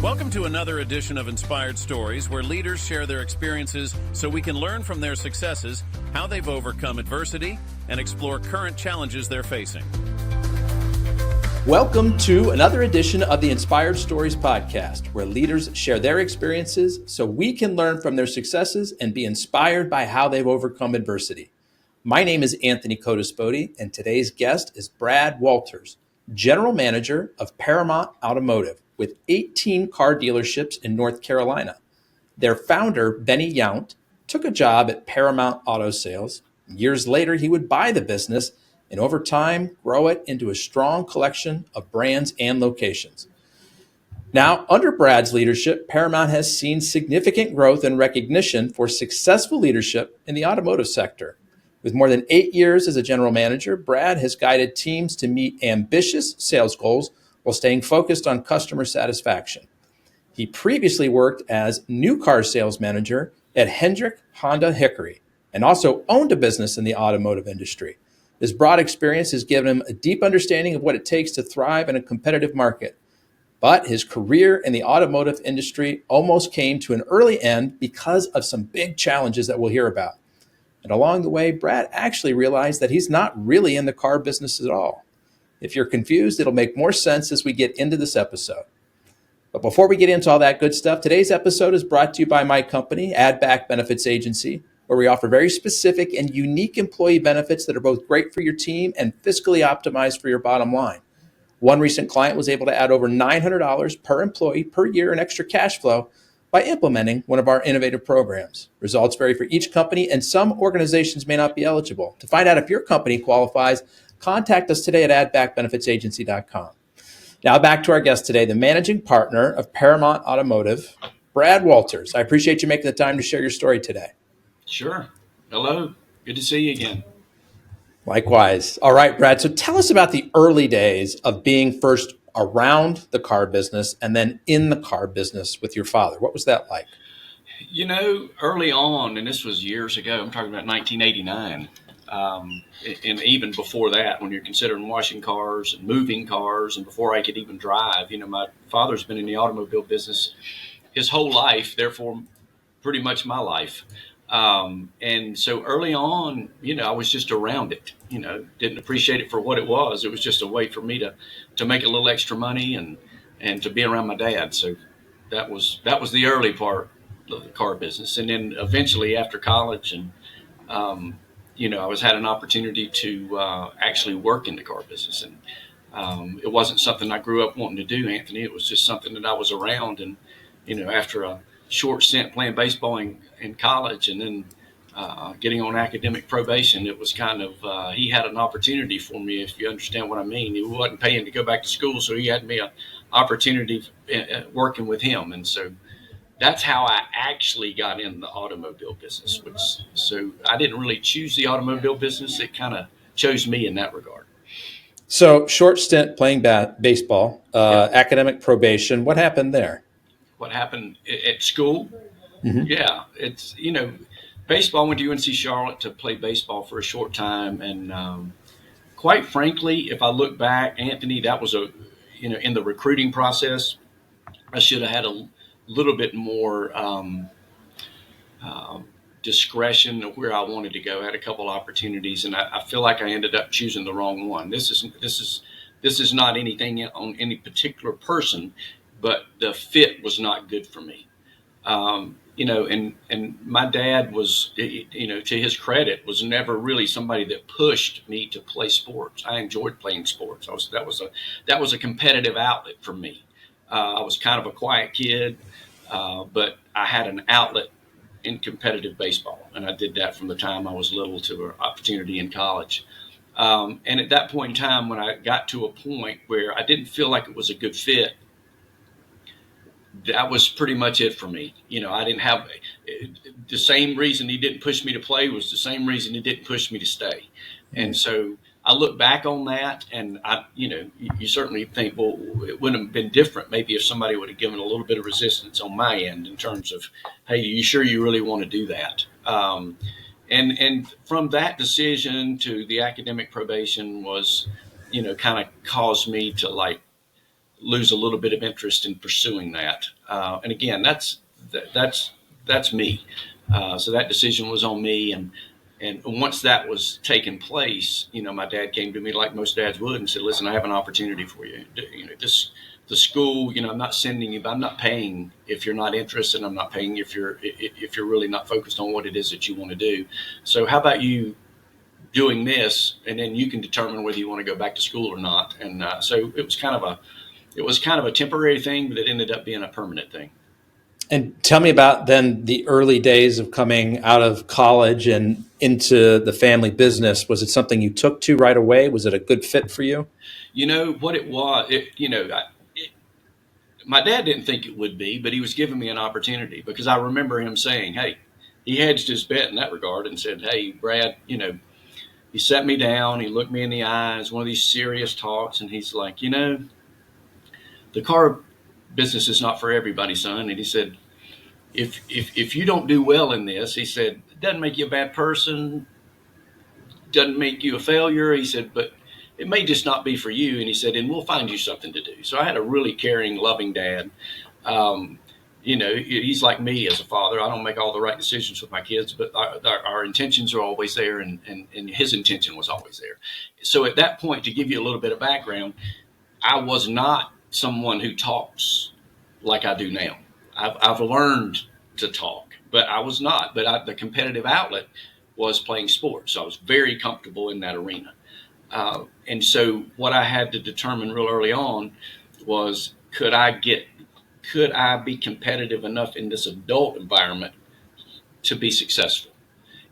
Welcome to another edition of Inspired Stories, where leaders share their experiences so we can learn from their successes, how they've overcome adversity, and explore current challenges they're facing. Welcome to another edition of the Inspired Stories podcast, where leaders share their experiences so we can learn from their successes and be inspired by how they've overcome adversity. My name is Anthony Codispoti, and today's guest is Brad Walters, General Manager of Paramount Automotive, with 18 car dealerships in North Carolina. Their founder, Benny Yount, took a job at Paramount Auto Sales. Years later, he would buy the business and over time grow it into a strong collection of brands and locations. Now, under Brad's leadership, Paramount has seen significant growth and recognition for successful leadership in the automotive sector. With more than 8 years as a general manager, Brad has guided teams to meet ambitious sales goals while staying focused on customer satisfaction. He previously worked as new car sales manager at Hendrick Honda Hickory and also owned a business in the automotive industry. His broad experience has given him a deep understanding of what it takes to thrive in a competitive market. But his career in the automotive industry almost came to an early end because of some big challenges that we'll hear about. And along the way, Brad actually realized that he's not really in the car business at all. If you're confused, it'll make more sense as we get into this episode. But before we get into all that good stuff, today's episode is brought to you by my company, Add Back Benefits Agency, where we offer very specific and unique employee benefits that are both great for your team and fiscally optimized for your bottom line. One recent client was able to add over $900 per employee per year in extra cash flow by implementing one of our innovative programs. Results vary for each company, and some organizations may not be eligible. To find out if your company qualifies, contact us today at addbackbenefitsagency.com. Now back to our guest today, the managing partner of Paramount Automotive, Brad Walters. I appreciate you making the time to share your story today. Sure. Hello. Good to see you again. Likewise. All right, Brad. So tell us about the early days of being first around the car business and then in the car business with your father. What was that like? You know, early on, and this was years ago, I'm talking about 1989, and even before that, when you're considering washing cars and moving cars, and before I could even drive, you know, my father's been in the automobile business his whole life, therefore pretty much my life. And so early on, you know, I was just around it, you know, didn't appreciate it for what it was. It was just a way for me to make a little extra money and to be around my dad. So that was the early part of the car business. And then eventually after college and, you know, I had an opportunity to actually work in the car business. And it wasn't something I grew up wanting to do, Anthony. It was just something that I was around. And, you know, after a short stint playing baseball in college and then getting on academic probation, it was kind of, he had an opportunity for me, if you understand what I mean. He wasn't paying to go back to school, so he had me an opportunity working with him. And so that's how I actually got in the automobile business. So I didn't really choose the automobile business. It kind of chose me in that regard. So short stint playing baseball, academic probation. What happened there? What happened at school? Mm-hmm. Yeah, it's, you know, baseball. I went to UNC Charlotte to play baseball for a short time. And quite frankly, if I look back, Anthony, that was in the recruiting process, I should have had a little bit more discretion of where I wanted to go. I had a couple opportunities, and I feel like I ended up choosing the wrong one. This is not anything on any particular person, but the fit was not good for me. You know, and my dad was, you know, to his credit, was never really somebody that pushed me to play sports. I enjoyed playing sports. That was a competitive outlet for me. I was kind of a quiet kid, but I had an outlet in competitive baseball, and I did that from the time I was little to an opportunity in college. And at that point in time, when I got to a point where I didn't feel like it was a good fit, that was pretty much it for me. You know, I didn't have the same reason he didn't push me to play was the same reason he didn't push me to stay. And so I look back on that, and you certainly think, well, it wouldn't have been different maybe if somebody would have given a little bit of resistance on my end in terms of, hey, are you sure you really want to do that? And from that decision to the academic probation was, kind of caused me to lose a little bit of interest in pursuing that. And again, that's me. So that decision was on me. And once that was taking place, my dad came to me like most dads would and said, listen, I have an opportunity for you. The school, I'm not sending you, but I'm not paying if you're not interested. I'm not paying if you're really not focused on what it is that you want to do. So how about you doing this, and then you can determine whether you want to go back to school or not. And so it was kind of a temporary thing, but it ended up being a permanent thing. And tell me about then the early days of coming out of college and into the family business. Was it something you took to right away? Was it a good fit for you? What it was, my dad didn't think it would be, but he was giving me an opportunity, because I remember him saying, hey, he hedged his bet in that regard and said, hey, Brad, he sat me down, he looked me in the eyes, one of these serious talks, and he's like, the car business is not for everybody, son. And he said, if you don't do well in this, he said, it doesn't make you a bad person, doesn't make you a failure. He said, but it may just not be for you. And he said, and we'll find you something to do. So I had a really caring, loving dad. He's like me as a father. I don't make all the right decisions with my kids, but our intentions are always there, and his intention was always there. So at that point, to give you a little bit of background, I was not someone who talks like I do now. I've learned to talk, but I was not. But the competitive outlet was playing sports. So I was very comfortable in that arena. And so what I had to determine real early on was, could I be competitive enough in this adult environment to be successful?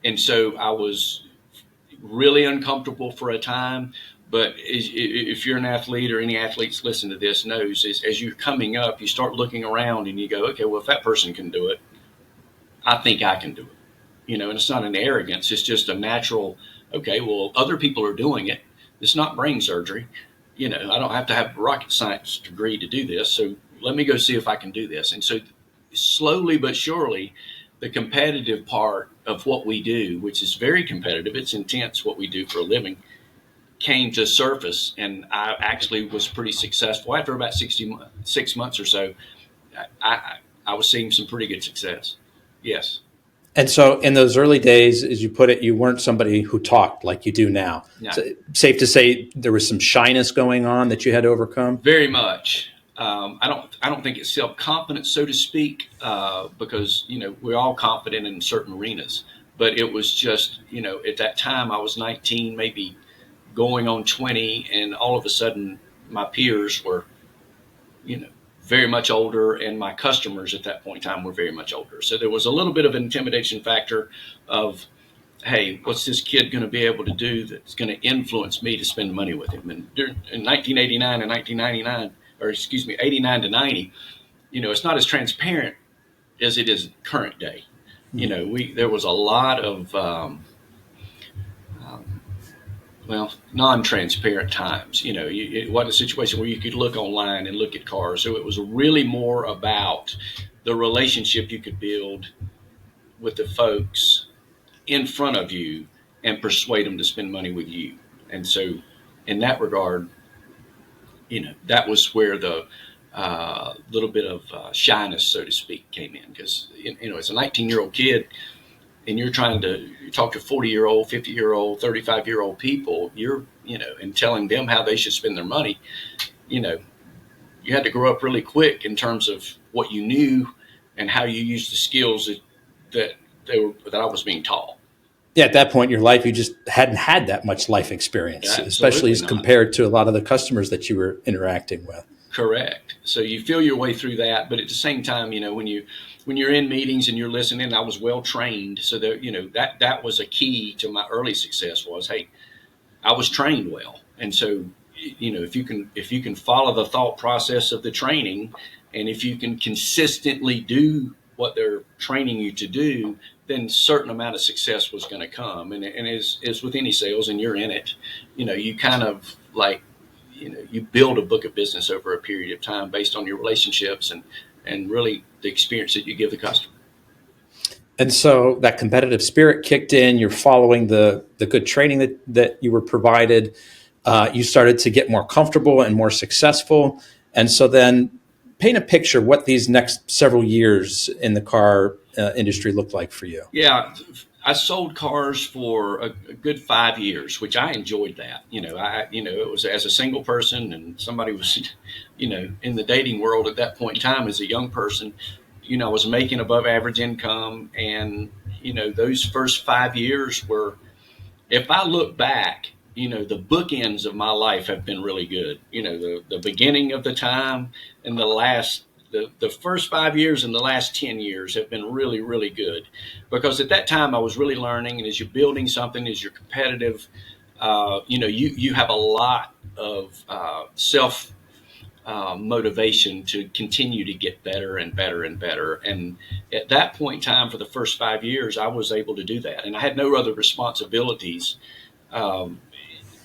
And so I was really uncomfortable for a time. But if you're an athlete, or any athletes listen to this knows, as you're coming up, you start looking around and you go, okay, well, if that person can do it, I think I can do it. And it's not an arrogance. It's just a natural, okay, well, other people are doing it. It's not brain surgery. I don't have to have a rocket science degree to do this. So let me go see if I can do this. And so slowly but surely, the competitive part of what we do, which is very competitive, it's intense what we do for a living, came to surface. And I actually was pretty successful. After about 6 months or so, I was seeing some pretty good success. Yes. And so in those early days, as you put it, you weren't somebody who talked like you do now. No. So safe to say there was some shyness going on that you had to overcome? Very much. I don't think it's self-confidence, so to speak, because, we're all confident in certain arenas. But it was just, at that time I was 19, maybe going on 20, and all of a sudden my peers were, very much older, and my customers at that point in time were very much older. So there was a little bit of an intimidation factor of, hey, what's this kid going to be able to do that's going to influence me to spend money with him? And in 1989 and 1999, 89 to 90, it's not as transparent as it is current day. There was a lot of, non-transparent times. It wasn't a situation where you could look online and look at cars. So it was really more about the relationship you could build with the folks in front of you and persuade them to spend money with you. And so in that regard, that was where the little bit of shyness, so to speak, came in. Because, as a 19-year-old kid, and you're trying to talk to 40-year-old, 50-year-old, 35-year-old people, and telling them how they should spend their money, you had to grow up really quick in terms of what you knew and how you used the skills that I was being taught. Yeah, at that point in your life, you just hadn't had that much life experience, especially as compared to a lot of the customers that you were interacting with. Correct. So you feel your way through that, but at the same time, when you're in meetings and you're listening, I was well trained. So that that was a key to my early success was, hey, I was trained well. And so, if you can follow the thought process of the training, and if you can consistently do what they're training you to do, then a certain amount of success was going to come. And as with any sales, and you're in it, you kind of like, you build a book of business over a period of time based on your relationships and really the experience that you give the customer. And so that competitive spirit kicked in. You're following the good training that you were provided. You started to get more comfortable and more successful. And so then paint a picture what these next several years in the car industry look like for you. Yeah, I sold cars for a good 5 years, which I enjoyed that. It was as a single person, and somebody was, in the dating world at that point in time as a young person. I was making above average income, and those first 5 years were, if I look back, the bookends of my life have been really good. The beginning of the time and the first 5 years and the last 10 years have been really, really good, because at that time I was really learning. And as you're building something, as you're competitive, you have a lot of self motivation to continue to get better and better and better. And at that point in time, for the first 5 years, I was able to do that. And I had no other responsibilities.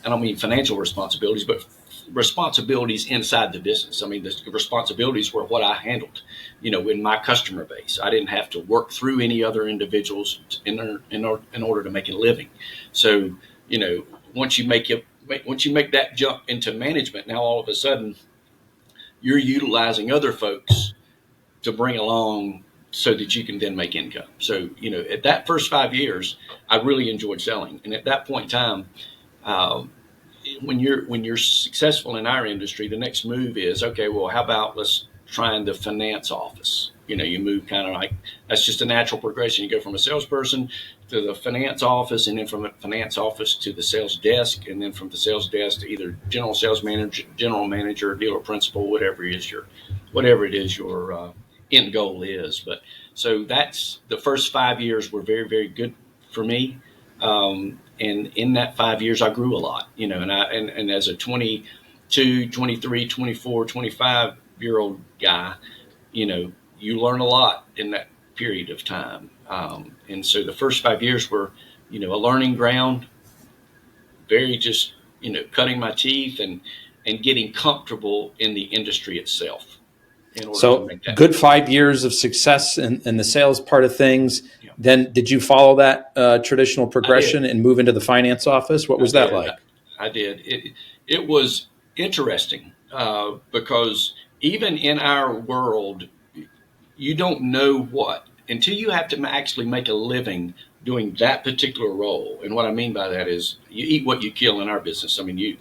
I don't mean financial responsibilities, but responsibilities inside the business. I mean, the responsibilities were what I handled, in my customer base. I didn't have to work through any other individuals in order to make a living. So, once you make that jump into management, now all of a sudden you're utilizing other folks to bring along so that you can then make income. So, at that first 5 years, I really enjoyed selling. And at that point in time, when you're successful in our industry, the next move is, okay, well, how about let's try in the finance office? You move kind of like, that's just a natural progression. You go from a salesperson to the finance office, and then from the finance office to the sales desk, and then from the sales desk to either general sales manager, general manager, dealer principal, whatever it is your end goal is. But so that's the first 5 years were very, very good for me. And in that 5 years, I grew a lot, and as a 22, 23, 24, 25-year-old guy, you learn a lot in that period of time. And so the first 5 years were, a learning ground, very just, cutting my teeth and getting comfortable in the industry itself. So good 5 years of success in the sales part of things. Yeah. Then did you follow that traditional progression and move into the finance office? What was that like? I did. It was interesting because even in our world, you don't know what until you have to actually make a living doing that particular role. And what I mean by that is you eat what you kill in our business. I mean, you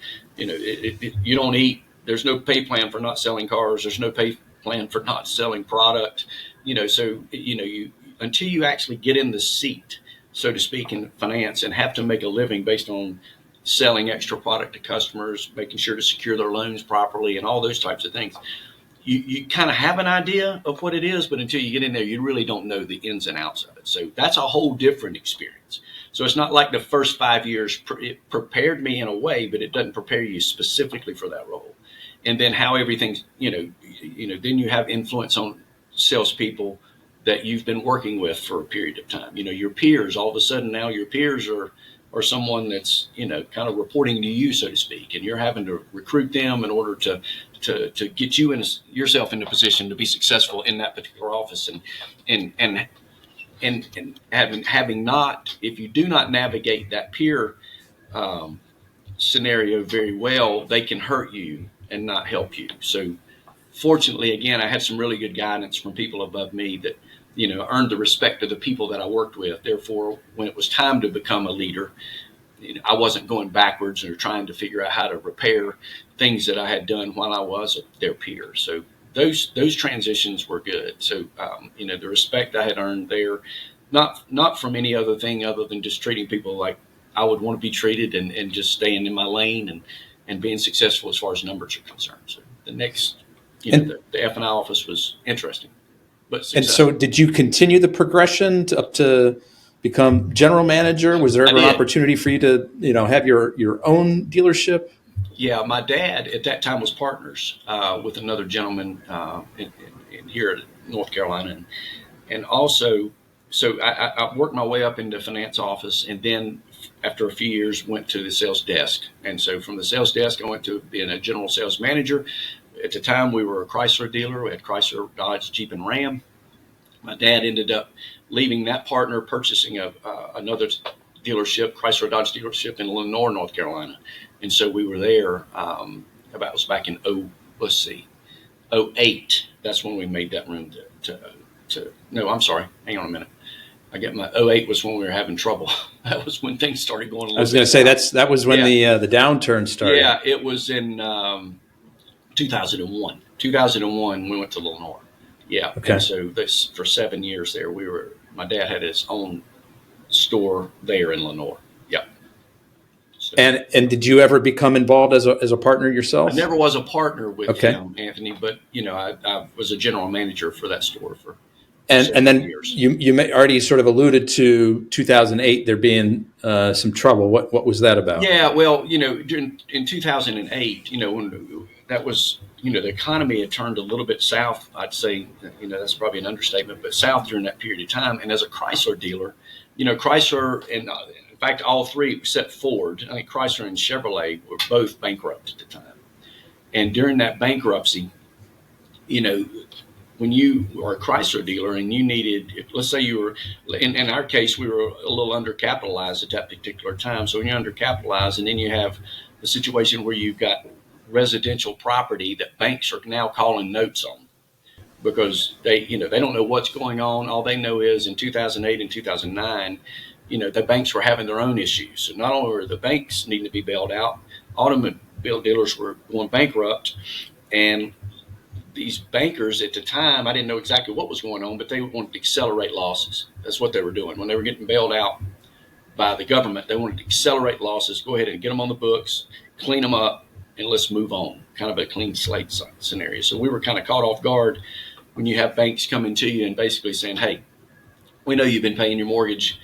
don't eat. There's no pay plan for not selling cars. There's no pay plan for not selling product. So you until you actually get in the seat, so to speak, in finance and have to make a living based on selling extra product to customers, making sure to secure their loans properly, and all those types of things. You kind of have an idea of what it is, but until you get in there, you really don't know the ins and outs of it. So that's a whole different experience. So it's not like the first 5 years it prepared me in a way, but it doesn't prepare you specifically for that role. And then how everything's, then you have influence on salespeople that you've been working with for a period of time. Your peers, all of a sudden now your peers are someone that's, kind of reporting to you, so to speak, and you're having to recruit them in order to get yourself in a position to be successful in that particular office. And having not, if you do not navigate that peer scenario very well, they can hurt you and not help you. So fortunately, again, I had some really good guidance from people above me that, earned the respect of the people that I worked with. Therefore, when it was time to become a leader, I wasn't going backwards or trying to figure out how to repair things that I had done while I was their peer. So those transitions were good. So, the respect I had earned there, not from any other thing other than just treating people like I would want to be treated and just staying in my lane and being successful as far as numbers are concerned. So the next, the F&I office was interesting. And so did you continue the progression up to become general manager? Was there ever an opportunity for you to, have your own dealership? Yeah, my dad at that time was partners with another gentleman in here in North Carolina. And also, so I worked my way up into the finance office, and then after a few years went to the sales desk. And so from the sales desk, I went to being a general sales manager. At the time, we were a Chrysler dealer. We had Chrysler, Dodge, Jeep, and Ram. My dad ended up leaving that partner, purchasing another dealership, Chrysler Dodge dealership in Lenore, North Carolina. And so we were there, it was back in '08. That's when we made that room to no, I'm sorry. Hang on a minute. I get my '08 was when we were having trouble. That was when things started going a I was little going bit to say south. that was when the downturn started. Yeah, it was in 2001. 2001, we went to Lenore. Yeah, and Okay. so this for 7 years there, my dad had his own store there in Lenore. Yeah. So And did you ever become involved as a partner I yourself? never was a partner with Okay. him, Anthony, but I was a general manager for that store for And several then years. you already sort of alluded to 2008 there being some trouble. What was that about? Yeah, well, in 2008, when that was, the economy had turned a little bit south. I'd say, that's probably an understatement, but south during that period of time. And as a Chrysler dealer, Chrysler and in fact, all three except Ford, I think Chrysler and Chevrolet were both bankrupt at the time. And during that bankruptcy, you know, when you are a Chrysler dealer and you needed, let's say you were, in our case, we were a little undercapitalized at that particular time. So when you're undercapitalized and then you have the situation where you've got residential property that banks are now calling notes on because they don't know what's going on. All they know is in 2008 and 2009, the banks were having their own issues. So not only were the banks needing to be bailed out, automobile dealers were going bankrupt, and these bankers at the time, I didn't know exactly what was going on, but they wanted to accelerate losses. That's what they were doing. When they were getting bailed out by the government, they wanted to accelerate losses, go ahead and get them on the books, clean them up, and let's move on. Kind of a clean slate scenario. So we were kind of caught off guard when you have banks coming to you and basically saying, hey, we know you've been paying your mortgage,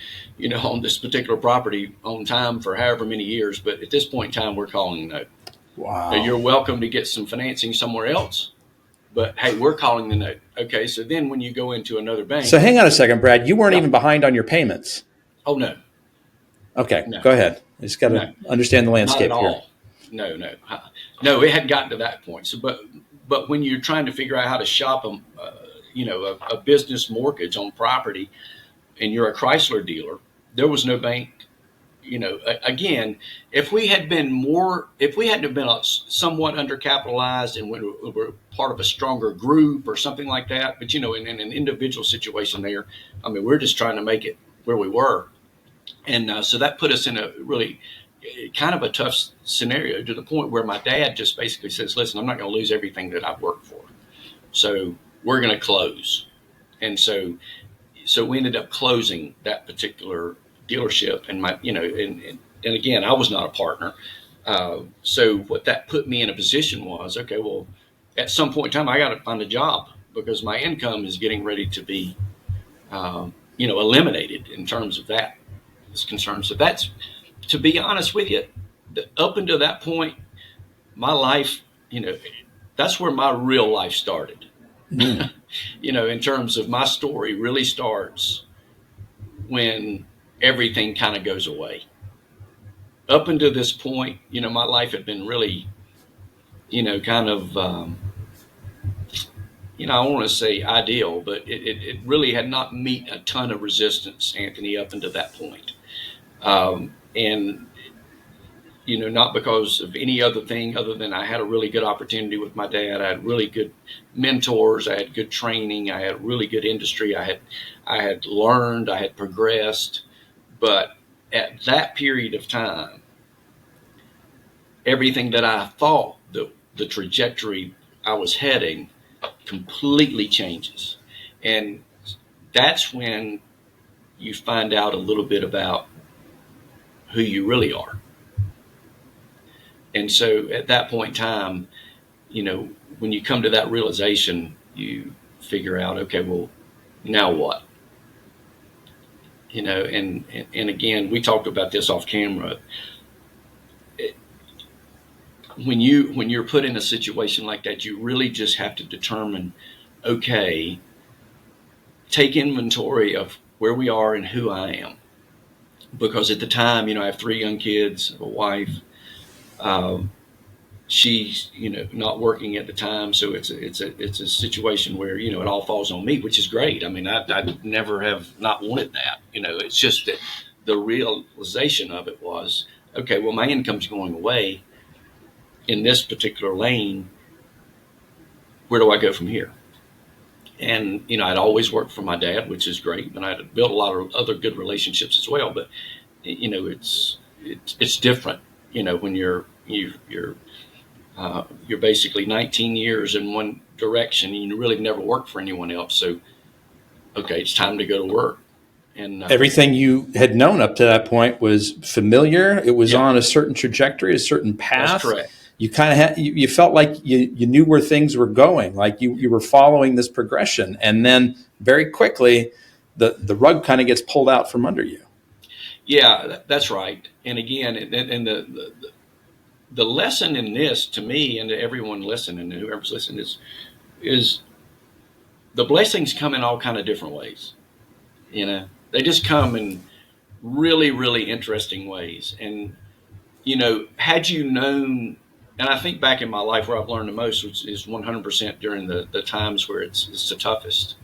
on this particular property on time for however many years, but at this point in time, we're calling a note. Now, Wow. you're welcome to get some financing somewhere else, but hey, we're calling the note. Okay, so then when you go into another So bank, hang on a second, Brad. You weren't yeah, even behind on your payments. oh no, Okay, no, go ahead. I just got no, to understand the not at landscape here. all. No, no, no. It hadn't gotten to that point. So, but when you're trying to figure out how to shop a business mortgage on property, and you're a Chrysler dealer, there was no bank. Again, if we hadn't have been somewhat undercapitalized and we were part of a stronger group or something like that, but in an individual situation there, I mean, we're just trying to make it where we were, and so that put us in a really kind of a tough scenario to the point where my dad just basically says, "Listen, I'm not going to lose everything that I've worked for, so we're going to close," and so we ended up closing that particular dealership, and and again, I was not a partner. So what that put me in a position was, okay, well, at some point in time, I got to find a job because my income is getting ready to be, eliminated in terms of that is concerned. So that's, to be honest with you, up until that point, my life, that's where my real life started. Mm. In terms of my story really starts when everything kind of goes away. Up until this point, my life had been really, kind of, I want to say ideal, but it really had not met a ton of resistance, Anthony, up until that point. And, not because of any other thing other than I had a really good opportunity with my dad. I had really good mentors. I had good training. I had really good industry. I had learned, I had progressed. But at that period of time, everything that I thought the trajectory I was heading completely changes. And that's when you find out a little bit about who you really are. And so at that point in time, when you come to that realization, you figure out, okay, well, now what? And again, we talked about this off camera. When you're put in a situation like that, you really just have to determine, okay, take inventory of where we are and who I am. Because at the time, I have 3 young kids, a wife. She's not working at the time, so it's a situation where it all falls on me, which is great. I mean, I never have not wanted that. It's just that the realization of it was, okay, well, my income's going away in this particular lane. where do I go from here? And, I'd always worked for my dad, which is great. And I'd built a lot of other good relationships as well. But, it's different, when you're basically 19 years in one direction and you really never worked for anyone else. So, okay, it's time to go to work. And everything you had known up to that point was familiar. It was on a certain trajectory, a certain path. That's correct. You kind of had, you felt like you knew where things were going, like you were following this progression. And then very quickly, the rug kind of gets pulled out from under you. Yeah, that's right. And again, and the lesson in this to me and to everyone listening and whoever's listening is the blessings come in all kind of different ways. They just come in really, really interesting ways. And, had you known, and I think back in my life where I've learned the most is 100% during the times where it's the toughest.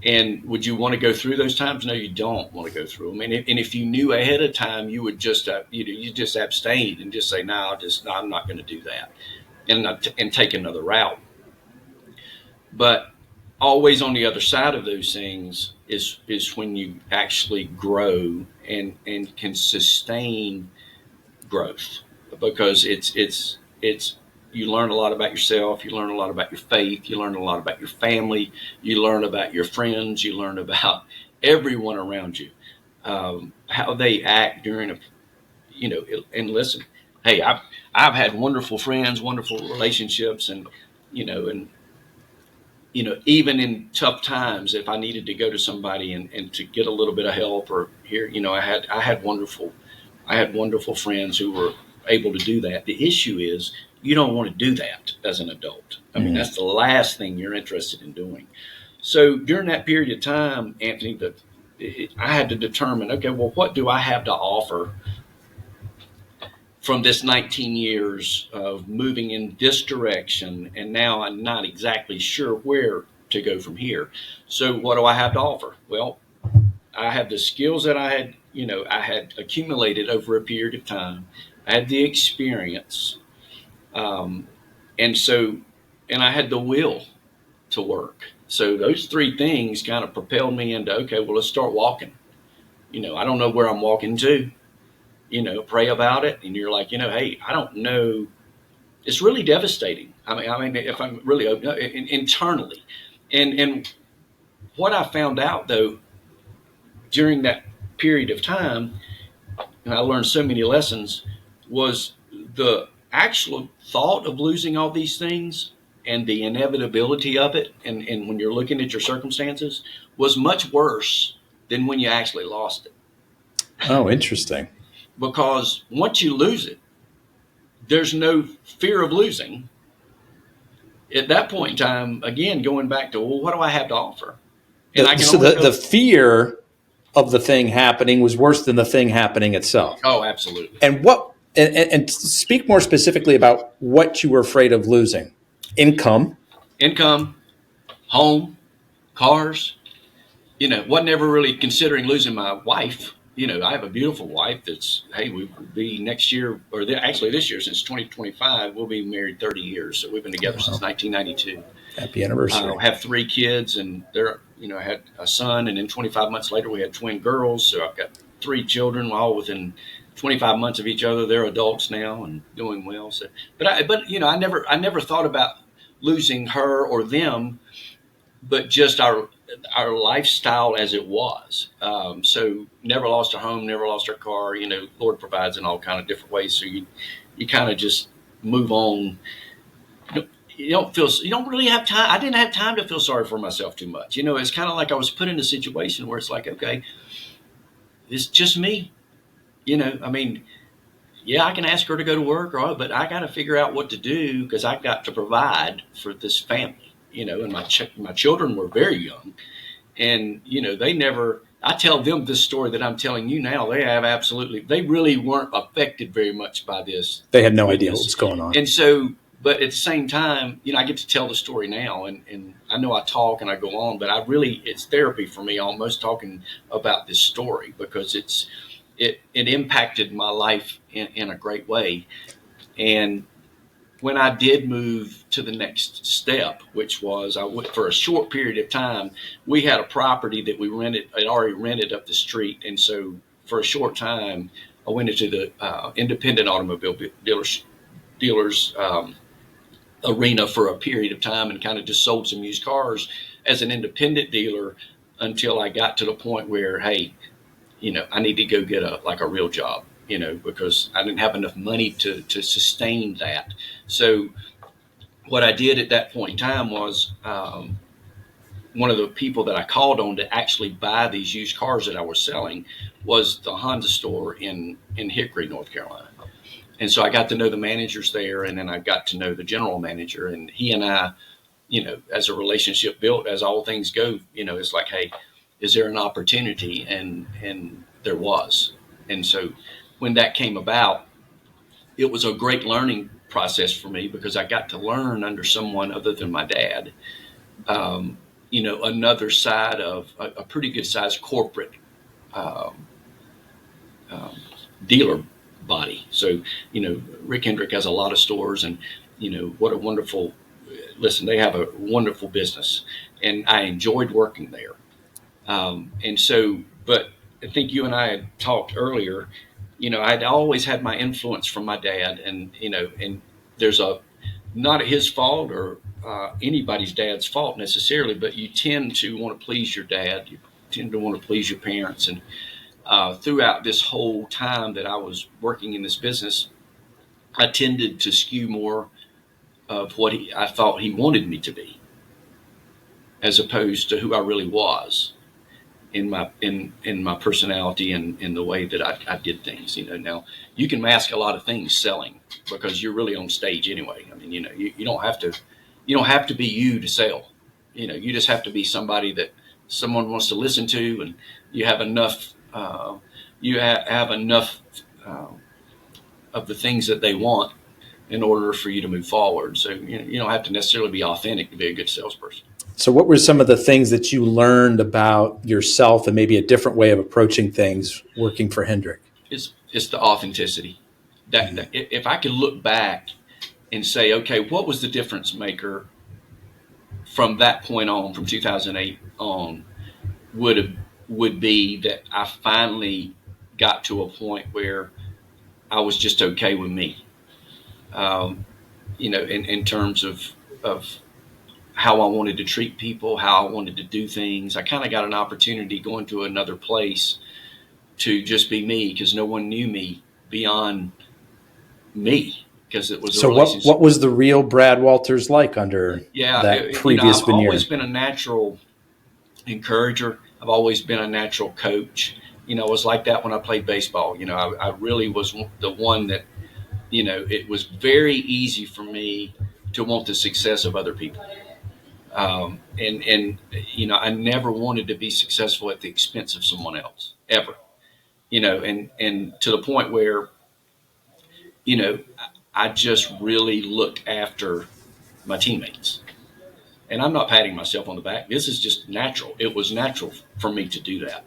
And would you want to go through those times? No, you don't want to go through them. And if you knew ahead of time, you would just, you just abstain and just say, no, I'm not going to do that, and take another route. But always on the other side of those things is when you actually grow and can sustain growth, because it's you learn a lot about yourself, you learn a lot about your faith, you learn a lot about your family, you learn about your friends, you learn about everyone around you, how they act during and listen, hey, I've had wonderful friends, wonderful relationships, and even in tough times, if I needed to go to somebody and to get a little bit of help or here, I had wonderful friends who were able to do that. The issue is you don't want to do that as an adult. I mean, that's the last thing you're interested in doing. So during that period of time, Anthony, I had to determine, okay, well, what do I have to offer from this 19 years of moving in this direction, and now I'm not exactly sure where to go from here. So what do I have to offer? Well, I have the skills that I had accumulated over a period of time. I had the experience, and I had the will to work. So those three things kind of propelled me into, okay, well, let's start walking. I don't know where I'm walking to. Pray about it. And you're like, hey, I don't know. It's really devastating. I mean, if I'm really open, internally. And what I found out, though, during that period of time, and I learned so many lessons, was the actual thought of losing all these things and the inevitability of it. And when you're looking at your circumstances, was much worse than when you actually lost it. Oh, interesting. Because once you lose it, there's no fear of losing. At that point in time, again, going back to, well, what do I have to offer? And the fear of the thing happening was worse than the thing happening itself. Oh, absolutely. And speak more specifically about what you were afraid of losing. Income, home, cars. Wasn't ever really considering losing my wife. I have a beautiful wife that's, hey, we will be next year, or actually this year, since 2025, we'll be married 30 years. So we've been together since 1992. Happy anniversary. I have 3 kids, and I had a son, and then 25 months later, we had twin girls. So I've got 3 children, all within 25 months of each other. They're adults now and doing well. So, I never thought about losing her or them, but just our lifestyle as it was. So never lost our home, never lost our car. Lord provides in all kind of different ways. So you kind of just move on. You don't really have time. I didn't have time to feel sorry for myself too much. It's kind of like I was put in a situation where it's like, okay, it's just me. I mean, yeah, I can ask her to go to work, but I got to figure out what to do because I've got to provide for this family. And my children were very young, and they never. I tell them this story that I'm telling you now. They really weren't affected very much by this. They had no idea what was going on. And so, but at the same time, I get to tell the story now, and I know I talk and I go on, but it's therapy for me almost talking about this story because it impacted my life in a great way. And when I did move to the next step, which was I went for a short period of time, we had a property that we rented, I'd already rented up the street. And so for a short time, I went into the independent automobile dealers arena for a period of time and kind of just sold some used cars as an independent dealer until I got to the point where, hey, I need to go get a real job, because I didn't have enough money to sustain that. So what I did at that point in time was one of the people that I called on to actually buy these used cars that I was selling was the Honda store in Hickory, North Carolina. And so I got to know the managers there, and then I got to know the general manager, and he and I, as a relationship built, as all things go, it's like, hey, is there an opportunity? And there was. And so when that came about, it was a great learning process for me because I got to learn under someone other than my dad, another side of a pretty good sized corporate dealer body. So, Rick Hendrick has a lot of stores, and, what a wonderful, they have a wonderful business, and I enjoyed working there. And so, but I think you and I had talked earlier, I'd always had my influence from my dad, and, and there's not his fault or anybody's dad's fault necessarily, but you tend to want to please your dad. You tend to want to please your parents. And throughout this whole time that I was working in this business, I tended to skew more of what I thought he wanted me to be, as opposed to who I really was in my personality and in the way that I did things. Now you can mask a lot of things selling because you're really on stage anyway. I mean, you don't have to be you to sell. You just have to be somebody that someone wants to listen to, and you have enough. You have enough of the things that they want in order for you to move forward. So you don't have to necessarily be authentic to be a good salesperson. So what were some of the things that you learned about yourself and maybe a different way of approaching things working for Hendrick? It's the authenticity. That if I could look back and say, okay, what was the difference maker from that point on, from 2008 on, would be that I finally got to a point where I was just okay with me. In terms of how I wanted to treat people, how I wanted to do things. I kind of got an opportunity going to another place to just be me because no one knew me beyond me because it was a relationship. So what was the real Brad Walters like under that previous veneer? I've always been a natural encourager. I've always been a natural coach. It was like that when I played baseball. I really was the one that, it was very easy for me to want the success of other people. I never wanted to be successful at the expense of someone else, ever. And to the point where, I just really looked after my teammates. And I'm not patting myself on the back. This is just natural. It was natural for me to do that.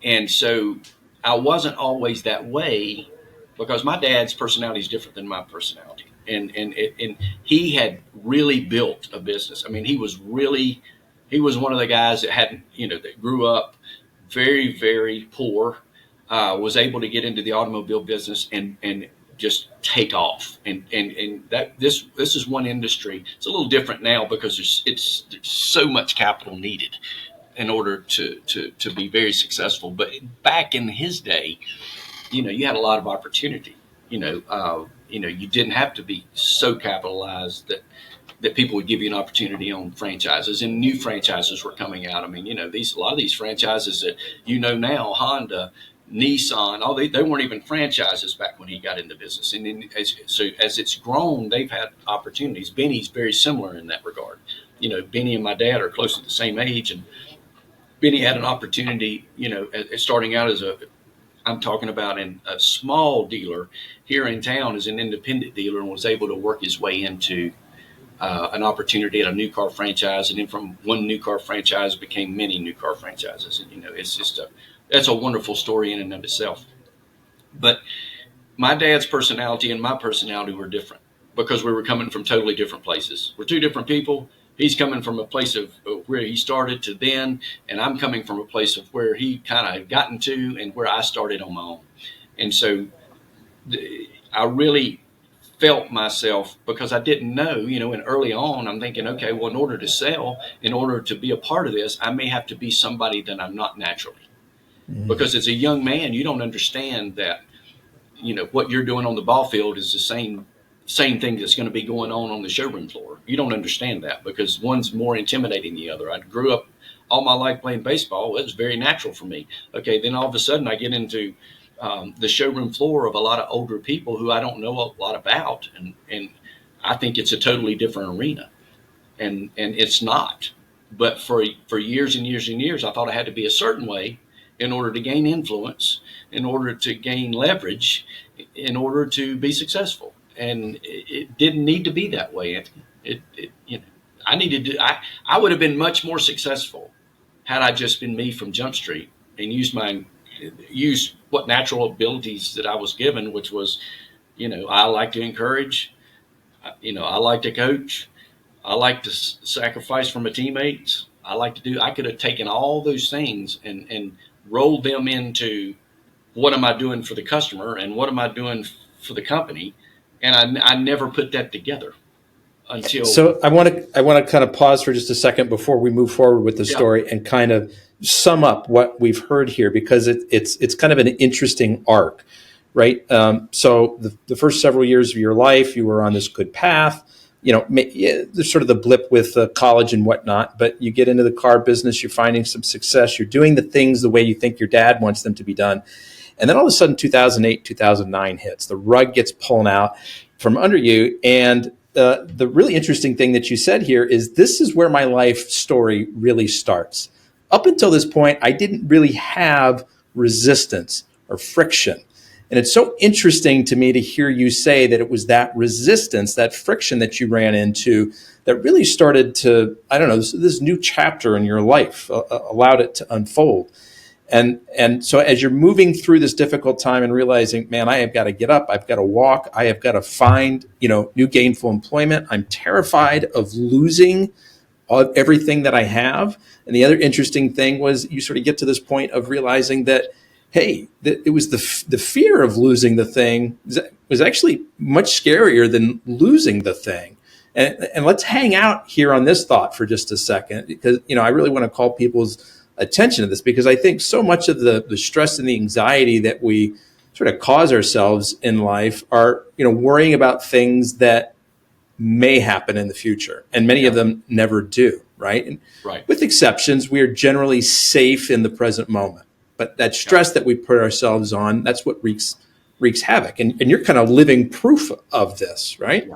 And so I wasn't always that way because my dad's personality is different than my personality. And he had really built a business. I mean, he was one of the guys that that grew up very, very poor, was able to get into the automobile business and just take off. And that this is one industry. It's a little different now because there's so much capital needed in order to be very successful. But back in his day, you had a lot of opportunity. You didn't have to be so capitalized that people would give you an opportunity on franchises, and new franchises were coming out. I mean, a lot of these franchises that now, Honda, Nissan, they weren't even franchises back when he got into business. And then as it's grown, they've had opportunities. Benny's very similar in that regard. Benny and my dad are close to the same age, and Benny had an opportunity, starting out as I'm talking about in a small dealer here in town as an independent dealer, and was able to work his way into an opportunity at a new car franchise. And then from one new car franchise became many new car franchises. And, it's just that's a wonderful story in and of itself. But my dad's personality and my personality were different. because we were coming from totally different places. We're two different people. He's coming from a place of where he started to then, and I'm coming from a place of where he kind of had gotten to and where I started on my own. And so I really felt myself, because I didn't know, and early on I'm thinking, okay, well, in order to sell, in order to be a part of this, I may have to be somebody that I'm not naturally. Because as a young man, you don't understand that, what you're doing on the ball field is the same thing that's going to be going on the showroom floor. You don't understand that because one's more intimidating than the other. I grew up all my life playing baseball. It was very natural for me. Okay, then all of a sudden I get into the showroom floor of a lot of older people who I don't know a lot about, and I think it's a totally different arena, and it's not. But for years and years and years, I thought I had to be a certain way in order to gain influence, in order to gain leverage, in order to be successful. And it didn't need to be that way, Anthony. I needed to. I would have been much more successful had I just been me from Jump Street and used what natural abilities that I was given, which was, I like to encourage, I like to coach, I like to sacrifice for my teammates. I could have taken all those things and rolled them into what am I doing for the customer and what am I doing for the company. And I never put that together until. So I want to kind of pause for just a second before we move forward with the story and kind of sum up what we've heard here, because it's kind of an interesting arc, right? So the first several years of your life, you were on this good path. There's sort of the blip with college and whatnot, but you get into the car business, you're finding some success, you're doing the things the way you think your dad wants them to be done. And then all of a sudden, 2008, 2009 hits. The rug gets pulled out from under you. And the really interesting thing that you said here is this is where my life story really starts. Up until this point, I didn't really have resistance or friction. And it's so interesting to me to hear you say that it was that resistance, that friction that you ran into that really started to, this new chapter in your life, allowed it to unfold. And so as you're moving through this difficult time and realizing, man, I have got to get up, I've got to walk, I have got to find, new gainful employment. I'm terrified of losing everything that I have. And the other interesting thing was you sort of get to this point of realizing that, hey, it was the fear of losing the thing was actually much scarier than losing the thing. And let's hang out here on this thought for just a second, because, I really want to call people's attention to this, because I think so much of the stress and the anxiety that we sort of cause ourselves in life are, worrying about things that may happen in the future. And many of them never do, right? And right. With exceptions, we are generally safe in the present moment. But that stress that we put ourselves on, that's what wreaks havoc. And you're kind of living proof of this, right?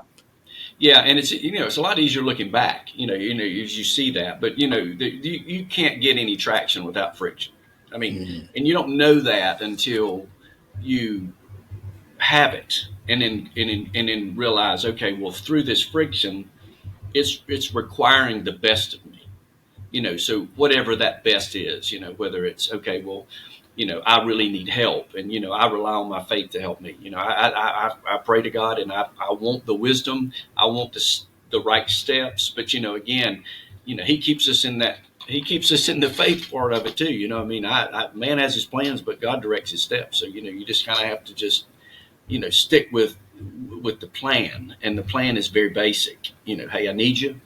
Yeah, and it's it's a lot easier looking back. You see that, but you can't get any traction without friction. I mean, and you don't know that until you have it, and then realize, okay, well, through this friction, it's requiring the best of me. So whatever that best is, whether it's okay, well, I really need help, and I rely on my faith to help me. I pray to God, and I want the wisdom, I want the right steps. But again, He keeps us in that. He keeps us in the faith part of it too. Man has his plans, but God directs his steps. So you just kind of have to just stick with the plan, and the plan is very basic. Hey, I need you,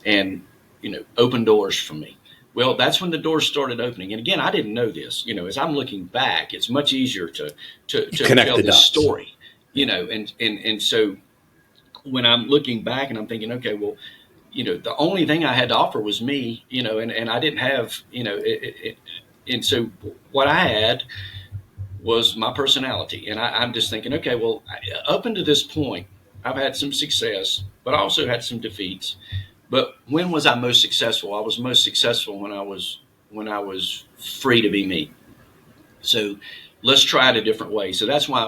and open doors for me. Well, that's when the doors started opening. And again, I didn't know this. As I'm looking back, it's much easier to tell the story. And so when I'm looking back and I'm thinking, okay, well, the only thing I had to offer was me, and I didn't have, and so what I had was my personality. And I'm just thinking, okay, well, up until this point, I've had some success, but I also had some defeats. But when was I most successful? I was most successful when I was free to be me. So let's try it a different way. So that's why,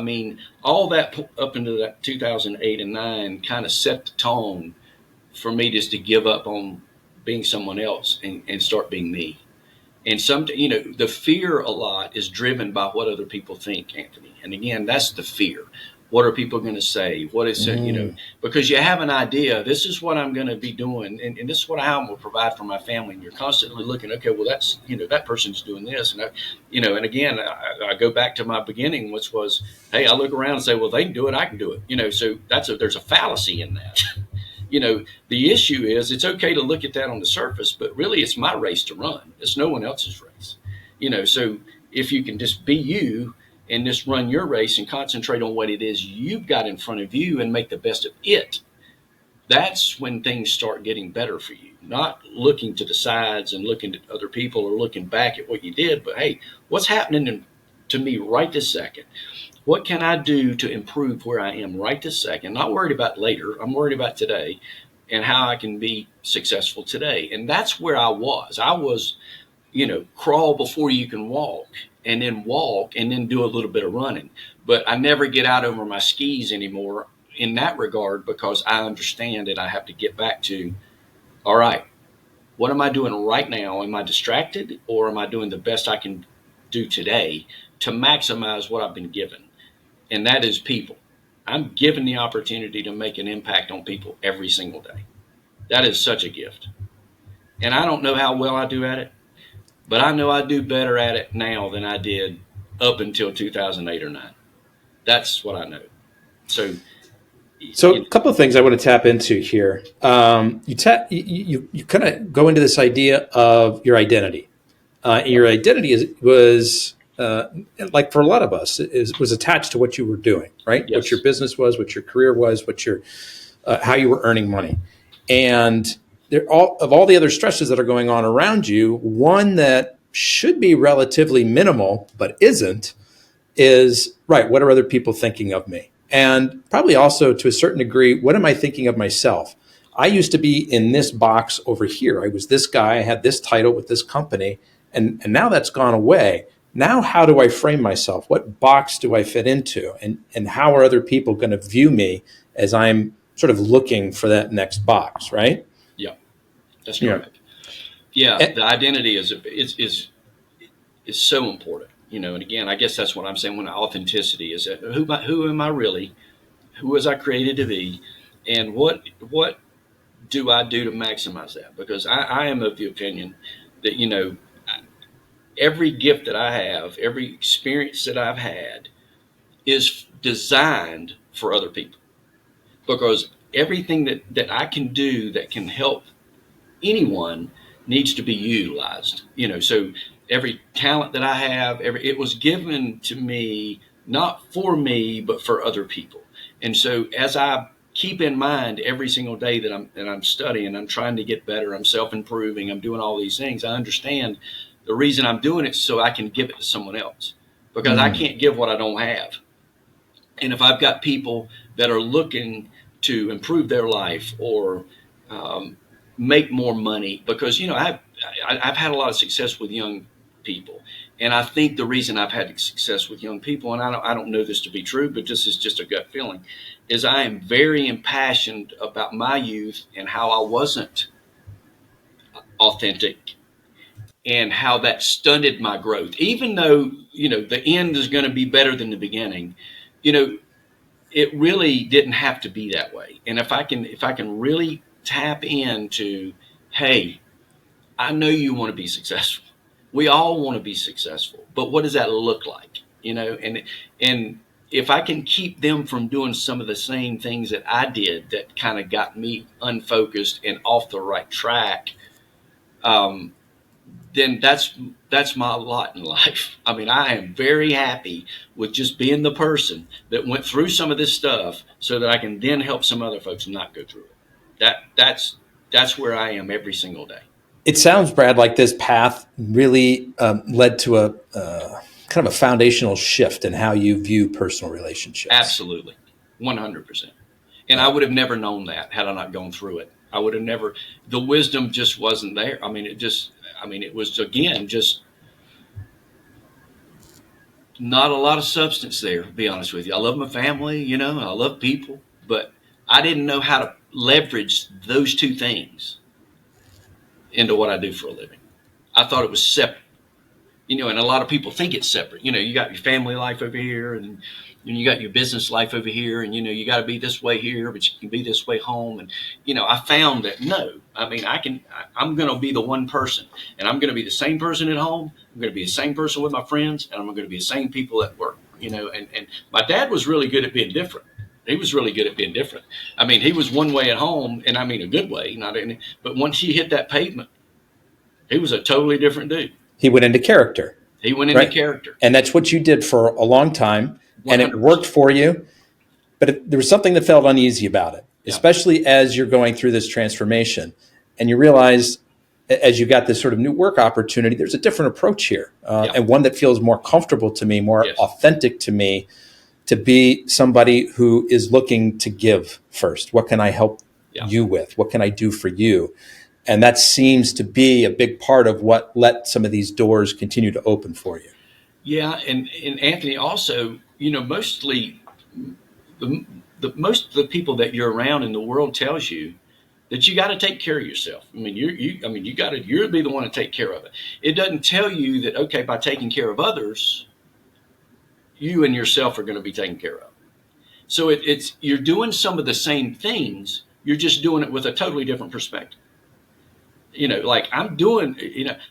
all that up into that 2008 and 9 kind of set the tone for me just to give up on being someone else and start being me. And the fear a lot is driven by what other people think, Anthony. And again, that's the fear. What are people going to say? What is it, because you have an idea, this is what I'm going to be doing. And this is how I'm going to provide for my family. And you're constantly looking, okay, well, that's, that person's doing this. And, and again, I go back to my beginning, which was, hey, I look around and say, well, they can do it. I can do it. So there's a fallacy in that. The issue is it's okay to look at that on the surface, but really it's my race to run. It's no one else's race. So if you can just be you and just run your race and concentrate on what it is you've got in front of you and make the best of it, that's when things start getting better for you. Not looking to the sides and looking at other people or looking back at what you did, but hey, what's happening to me right this second? What can I do to improve where I am right this second? Not worried about later. I'm worried about today and how I can be successful today. And that's where I was. I was, crawl before you can walk, and then walk and then do a little bit of running. But I never get out over my skis anymore in that regard, because I understand that I have to get back to, all right, what am I doing right now? Am I distracted, or am I doing the best I can do today to maximize what I've been given? And that is people. I'm given the opportunity to make an impact on people every single day. That is such a gift. And I don't know how well I do at it, but I know I do better at it now than I did up until 2008 or 9. That's what I know. So a couple of things I want to tap into here. You kind of go into this idea of your identity. Your identity was like for a lot of us, was attached to what you were doing, right? Yes. What your business was, what your career was, what your how you were earning money, and all the other stresses that are going on around you. One that should be relatively minimal but isn't is, right, what are other people thinking of me? And probably also to a certain degree, what am I thinking of myself? I used to be in this box over here. I was this guy. I had this title with this company, and now that's gone away. Now, how do I frame myself? What box do I fit into? And how are other people going to view me as I'm sort of looking for that next box, right? Yeah, that's correct. Yeah, the identity is so important, and again, I guess that's what I'm saying when authenticity is that who am I really? Who was I created to be? And what do I do to maximize that? Because I am of the opinion that, every gift that I have, every experience that I've had is designed for other people, because everything that I can do that can help anyone needs to be utilized. So every talent that I have, it was given to me, not for me, but for other people. And so as I keep in mind every single day that I'm studying, I'm trying to get better, I'm self-improving, I'm doing all these things, I understand the reason I'm doing it is so I can give it to someone else, because I can't give what I don't have. And if I've got people that are looking to improve their life or make more money, because, I've had a lot of success with young people. And I think the reason I've had success with young people, and I don't know this to be true, but this is just a gut feeling, is I am very impassioned about my youth and how I wasn't authentic and how that stunted my growth. Even though, the end is going to be better than the beginning, it really didn't have to be that way. And if I can really tap into, hey, I know you want to be successful. We all want to be successful, but what does that look like? And if I can keep them from doing some of the same things that I did that kind of got me unfocused and off the right track, then that's my lot in life. I mean, I am very happy with just being the person that went through some of this stuff so that I can then help some other folks not go through it. That's where I am every single day. It sounds, Brad, like this path really led to a kind of a foundational shift in how you view personal relationships. Absolutely, 100%. And I would have never known that had I not gone through it. I would have never. The wisdom just wasn't there. It was, again, just not a lot of substance there, to be honest with you. I love my family, I love people, but I didn't know how to leverage those two things into what I do for a living. I thought it was separate. And a lot of people think it's separate. You got your family life over here, and you got your business life over here, and you got to be this way here, but you can be this way home. And I found that no, I mean, I'm going to be the one person, and I'm going to be the same person at home. I'm going to be the same person with my friends, and I'm going to be the same people at work. And my dad was really good at being different. He was really good at being different. I mean, he was one way at home, and I mean a good way, but once he hit that pavement, he was a totally different dude. He went into character. He went into character. And that's what you did for a long time. 100%. And it worked for you. But there was something that felt uneasy about it, especially as you're going through this transformation. And you realize, as you got this sort of new work opportunity, there's a different approach here. And one that feels more comfortable to me, more authentic to me, to be somebody who is looking to give first. What can I help you with? What can I do for you? And that seems to be a big part of what let some of these doors continue to open for you. Yeah, and Anthony, also, mostly most of the people that you're around in the world tells you that you got to take care of yourself. I mean, you're be the one to take care of it. It doesn't tell you that, okay, by taking care of others, you and yourself are going to be taken care of. So you're doing some of the same things. You're just doing it with a totally different perspective. Like I'm doing,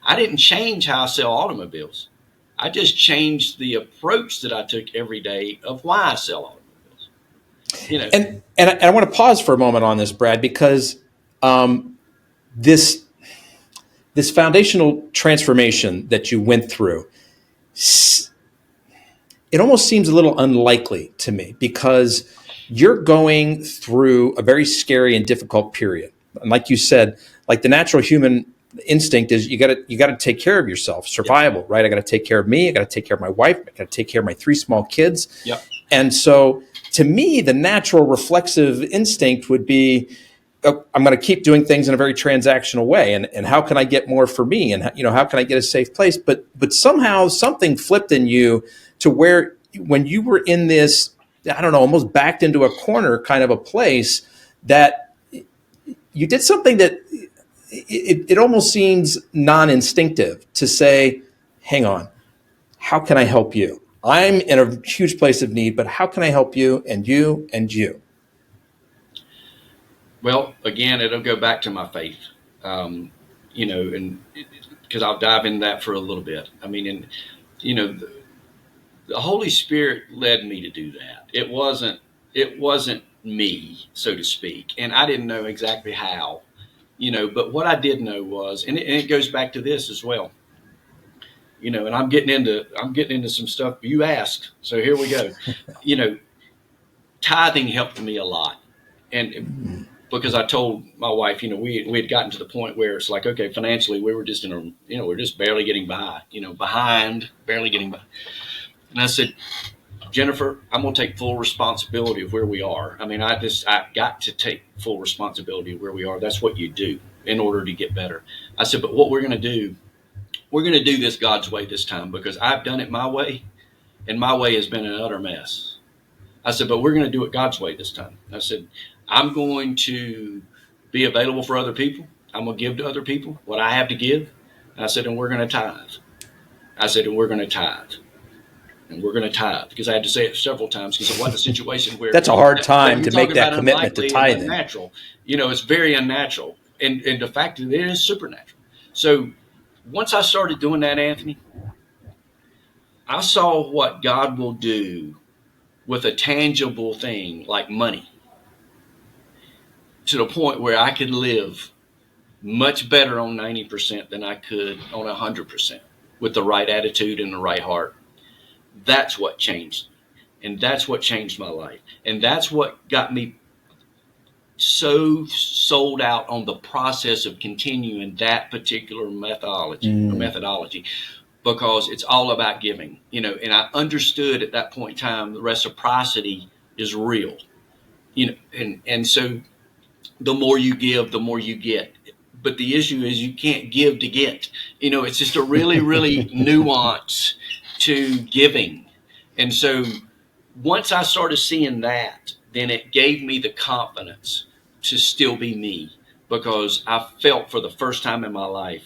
I didn't change how I sell automobiles. I just changed the approach that I took every day of why I sell automobiles. And I want to pause for a moment on this, Brad, because this foundational transformation that you went through, it almost seems a little unlikely to me, because you're going through a very scary and difficult period. And like you said, like the natural human instinct is you got to take care of yourself, survival, right? I got to take care of me. I got to take care of my wife. I got to take care of my 3 small kids. Yep. And so to me, the natural reflexive instinct would be, I'm going to keep doing things in a very transactional way. And how can I get more for me? And how can I get a safe place? But somehow something flipped in you to where when you were in this, I don't know, almost backed into a corner kind of a place, that you did something that it almost seems non-instinctive to say, hang on, how can I help you? I'm in a huge place of need, but how can I help you and you and you? Well, again, it'll go back to my faith, and because I'll dive into that for a little bit. I mean, the Holy Spirit led me to do that. It wasn't me, so to speak, and I didn't know exactly how, but what I did know was, and it goes back to this as well, and I'm getting into some stuff you asked, so here we go. Tithing helped me a lot, and because I told my wife, we had gotten to the point where it's like, okay, financially we were just we're just barely getting by, barely getting by. And I said, Jennifer, I'm going to take full responsibility of where we are. I mean, I've got to take full responsibility of where we are. That's what you do in order to get better. I said, but what we're going to do this God's way this time, because I've done it my way, and my way has been an utter mess. I said, but we're going to do it God's way this time. I said, I'm going to be available for other people. I'm going to give to other people what I have to give. I said, and we're going to tithe. I said, and we're going to tithe. And we're going to tithe, because I had to say it several times, because it wasn't a situation where that's a hard time to make that commitment to tithing. Unnatural. It's very unnatural, and the fact that it is supernatural. So once I started doing that, Anthony, I saw what God will do with a tangible thing like money, to the point where I could live much better on 90% than I could on 100% with the right attitude and the right heart. That's what changed. And that's what changed my life. And that's what got me so sold out on the process of continuing that particular methodology, because it's all about giving, and I understood at that point in time, the reciprocity is real, and so the more you give, the more you get. But the issue is you can't give to get, it's just a really, really nuance to giving. And so once I started seeing that, then it gave me the confidence to still be me, because I felt for the first time in my life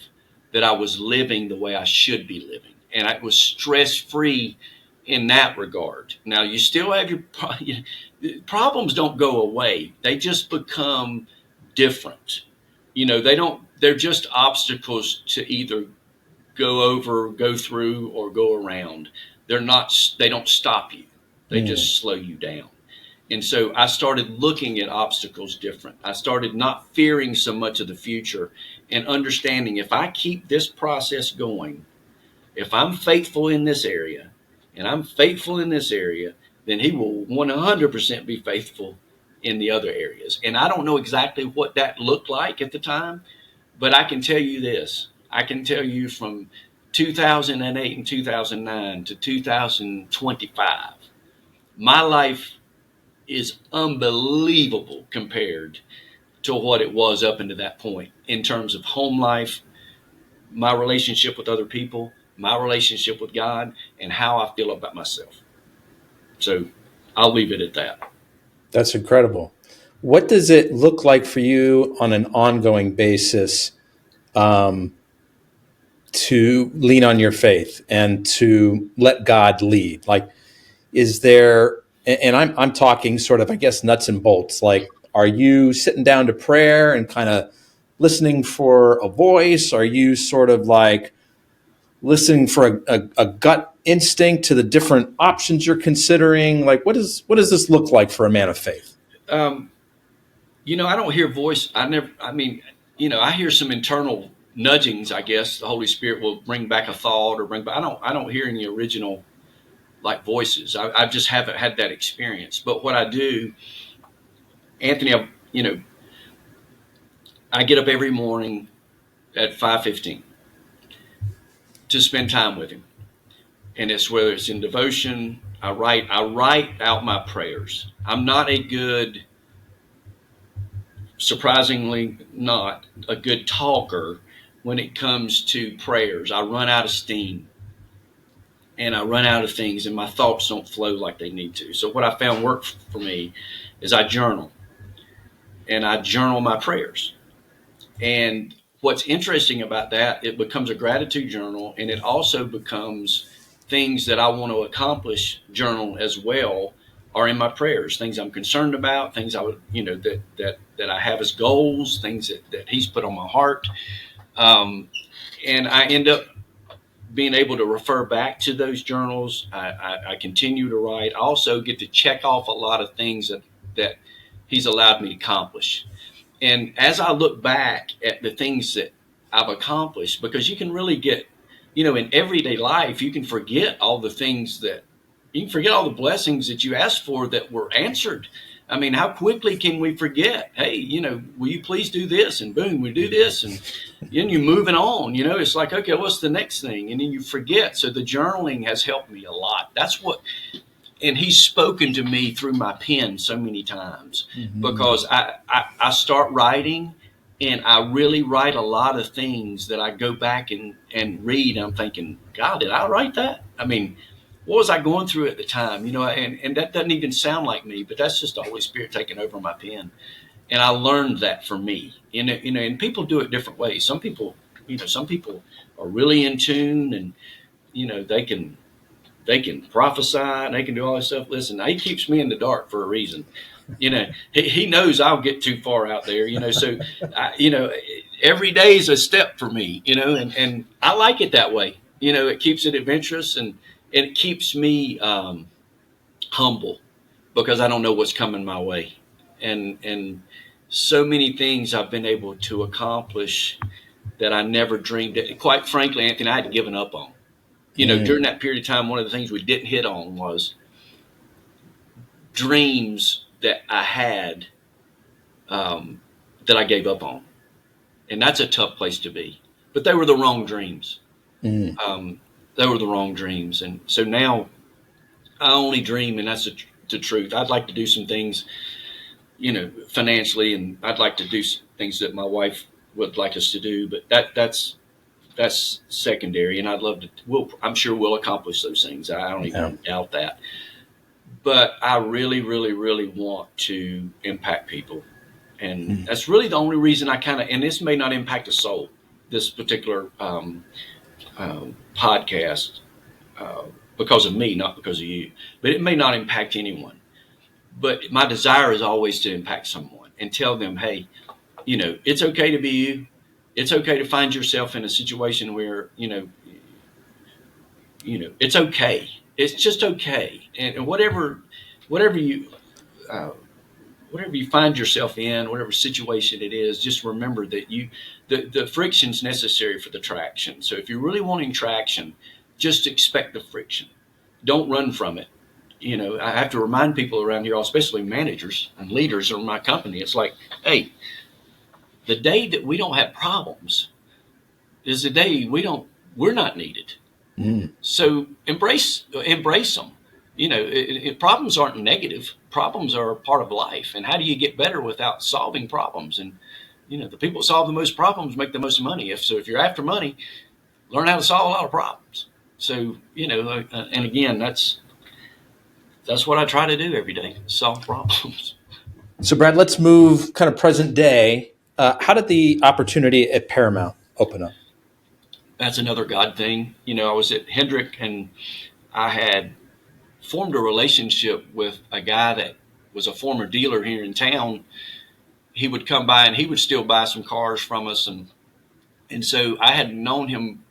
that I was living the way I should be living. and I was stress free in that regard. Now you still have your problems don't go away. They just become different. They're just obstacles to either go over, go through, or go around. They don't stop you. They just slow you down. And so I started looking at obstacles different. I started not fearing so much of the future and understanding if I keep this process going, if I'm faithful in this area and I'm faithful in this area, then he will 100% be faithful in the other areas. And I don't know exactly what that looked like at the time, but I can tell you this. I can tell you from 2008 and 2009 to 2025, my life is unbelievable compared to what it was up until that point in terms of home life, my relationship with other people, my relationship with God, and how I feel about myself. So I'll leave it at that. That's incredible. What does it look like for you on an ongoing basis to lean on your faith and to let God lead? Like, is there, and I'm talking sort of, I guess, nuts and bolts, like, are you sitting down to prayer and kind of listening for a voice? Are you sort of like listening for a gut instinct to the different options you're considering? Like, what does this look like for a man of faith? I don't hear voice. I hear some internal nudgings, I guess. The Holy Spirit will bring back a thought I don't hear any original like voices. I just haven't had that experience. But what I do, Anthony, I get up every morning at 5:15 to spend time with him. And it's whether it's in devotion, I write out my prayers. I'm not surprisingly not a good talker when it comes to prayers. I run out of steam and I run out of things and my thoughts don't flow like they need to. So what I found worked for me is I journal, and I journal my prayers. And what's interesting about that, it becomes a gratitude journal, and it also becomes things that I want to accomplish journal as well are in my prayers, things I'm concerned about, things I would, that I have as goals, things that he's put on my heart. And I end up being able to refer back to those journals. I continue to write. I also get to check off a lot of things that he's allowed me to accomplish. And as I look back at the things that I've accomplished, because you can really get, in everyday life, you can forget all the blessings that you asked for that were answered. I mean, how quickly can we forget? Hey, will you please do this? And boom, we do this. And then you're moving on. It's like, okay, what's the next thing? And then you forget. So the journaling has helped me a lot. And he's spoken to me through my pen so many times, because I start writing, and I really write a lot of things that I go back and read. I'm thinking, God, did I write that? I mean, what was I going through at the time? And that doesn't even sound like me, but that's just the Holy Spirit taking over my pen. And I learned that for me, and people do it different ways. Some people are really in tune, and, they can prophesy and they can do all this stuff. Listen, he keeps me in the dark for a reason. He knows I'll get too far out there, so, every day is a step for me, and I like it that way. It keeps it adventurous, and it keeps me humble, because I don't know what's coming my way. And so many things I've been able to accomplish that I never dreamed it. Quite frankly, Anthony, I had given up on. During that period of time, one of the things we didn't hit on was dreams that I had that I gave up on. And that's a tough place to be. But they were the wrong dreams. They were the wrong dreams. And so now I only dream, and that's the truth. I'd like to do some things, financially, and I'd like to do things that my wife would like us to do. But that's secondary, and I'd love to. I'm sure we'll accomplish those things. I don't even doubt that. But I really, really, really want to impact people, and that's really the only reason I and this may not impact a soul, this particular podcast because of me, not because of you. But it may not impact anyone. But my desire is always to impact someone and tell them, hey, it's okay to be you. It's okay to find yourself in a situation where, it's okay. It's just okay. And whatever you, uh, whatever you find yourself in, whatever situation it is, just remember that the friction's necessary for the traction. So if you're really wanting traction, just expect the friction. Don't run from it. I have to remind people around here, especially managers and leaders in my company. It's like, hey, the day that we don't have problems is the day we're not needed. So embrace them. Problems aren't negative. Problems are a part of life. And how do you get better without solving problems? And the people that solve the most problems make the most money. If you're after money, learn how to solve a lot of problems. So and again, that's what I try to do every day: solve problems. So, Brad, let's move kind of present day. How did the opportunity at Paramount open up? That's another God thing. I was at Hendrick, and I had formed a relationship with a guy that was a former dealer here in town. He would come by and he would still buy some cars from us. And so I had known him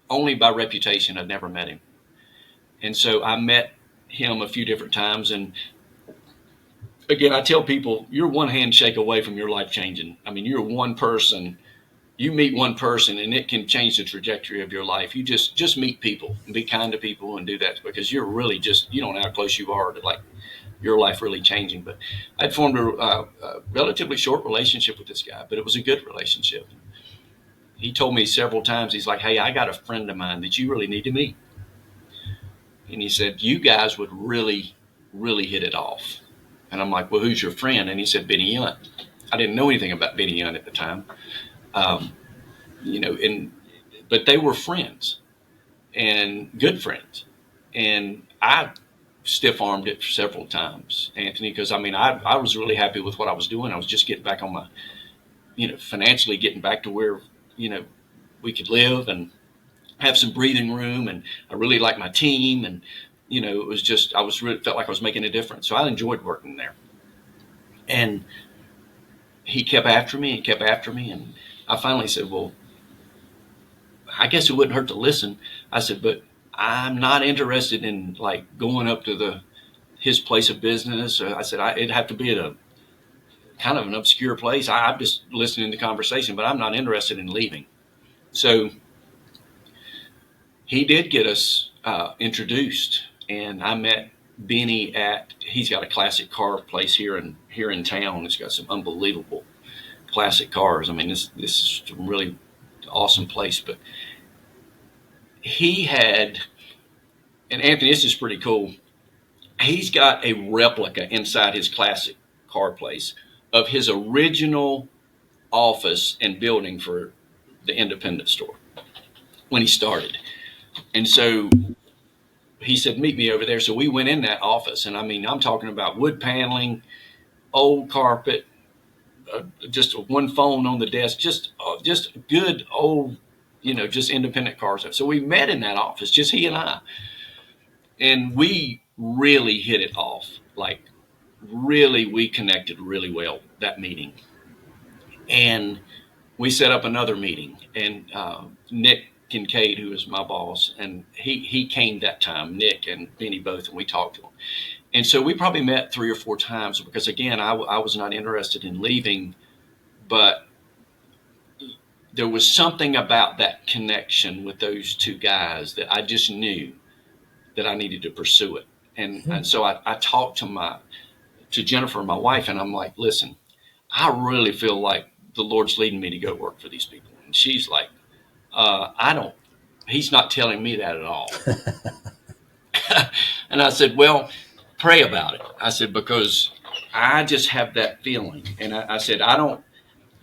only by reputation. I'd never met him. And so I met him a few different times. And again, I tell people, you're one handshake away from your life changing. I mean, you're one person. You meet one person and it can change the trajectory of your life. You just meet people and be kind to people and do that, because you're really you don't know how close you are to like your life really changing. But I'd formed a relatively short relationship with this guy, but it was a good relationship. He told me several times, he's like, hey, I got a friend of mine that you really need to meet. And he said, you guys would really, really hit it off. And I'm like, well, who's your friend? And he said, Benny Yunt. I didn't know anything about Benny Yunt at the time. But they were friends and good friends. And I stiff-armed it several times, Anthony, because I was really happy with what I was doing. I was just getting back on my, financially getting back to where, we could live and have some breathing room. And I really liked my team. And, it was just, felt like I was making a difference. So I enjoyed working there. And he kept after me and kept after me. And I finally said, well, I guess it wouldn't hurt to listen. I said, but I'm not interested in like going up to his place of business. I said, it'd have to be at a kind of an obscure place. I'm just listening to conversation, but I'm not interested in leaving. So he did get us introduced, and I met Benny he's got a classic car place here in town. It's got some unbelievable classic cars. I mean, this is a really awesome place. But he had, and Anthony, this is pretty cool. He's got a replica inside his classic car place of his original office and building for the independent store when he started. And so he said, meet me over there. So we went in that office, and I'm talking about wood paneling, old carpet, just one phone on the desk, just good old, just independent cars. So we met in that office, just he and I, and we really hit it off. Like really, we connected really well that meeting. And we set up another meeting, and Nick Kincaid, who is my boss, and he came that time, Nick and Benny both, and we talked to him. And so we probably met 3 or 4 times because, again, I was not interested in leaving, but there was something about that connection with those two guys that I just knew that I needed to pursue it. And so I talked to Jennifer, my wife, and I'm like, listen, I really feel like the Lord's leading me to go work for these people. And she's like, he's not telling me that at all. And I said, well, pray about it. I said, because I just have that feeling. And I said,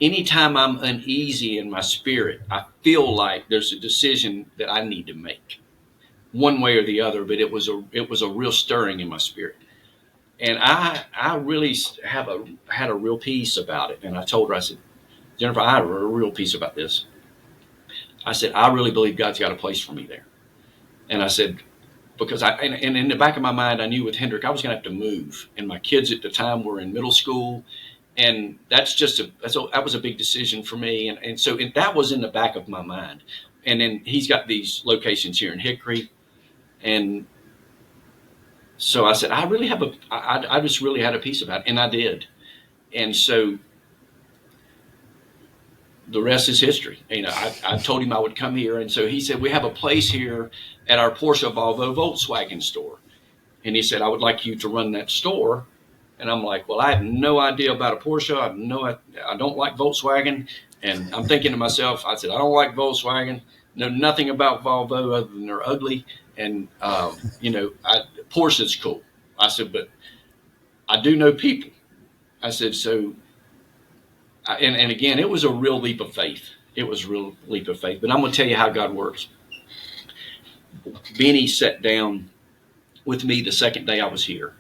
anytime I'm uneasy in my spirit, I feel like there's a decision that I need to make one way or the other, but it was a real stirring in my spirit. And I really had a real peace about it. And I told her, I said, Jennifer, I have a real peace about this. I said, I really believe God's got a place for me there. And I said, because and in the back of my mind, I knew with Hendrick, I was going to have to move. And my kids at the time were in middle school. And that was a big decision for me. And so that was in the back of my mind. And then he's got these locations here in Hickory. And so I said, I just really had a piece about it. And I did. And so the rest is history. I told him I would come here. And so he said, we have a place here at our Porsche, Volvo, Volkswagen store. And he said, I would like you to run that store. And I'm like, well, I have no idea about a Porsche. I don't like Volkswagen. And I'm thinking to myself, I said, I don't like Volkswagen. Know nothing about Volvo other than they're ugly. And, Porsche's cool. I said, but I do know people. I said, so, and again, it was a real leap of faith. It was a real leap of faith. But I'm going to tell you how God works. Benny sat down with me the second day I was here.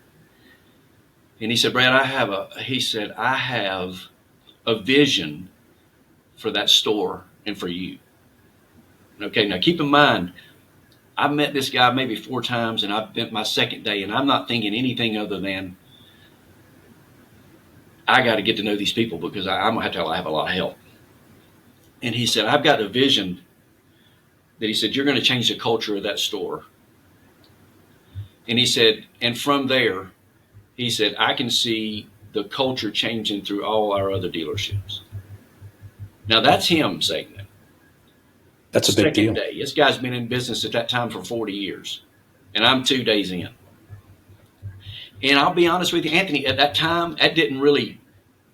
And he said, Brad, I have a vision for that store and for you. Okay, now keep in mind, I've met this guy maybe 4 times, and I've been my second day, and I'm not thinking anything other than I got to get to know these people because I'm going to have a lot of help. And he said, I've got a vision that he said, you're going to change the culture of that store. And he said, and from there, he said, I can see the culture changing through all our other dealerships. Now, that's him saying that. That's a big deal. Day. This guy's been in business at that time for 40 years, and I'm 2 days in. And I'll be honest with you, Anthony, at that time, that didn't really,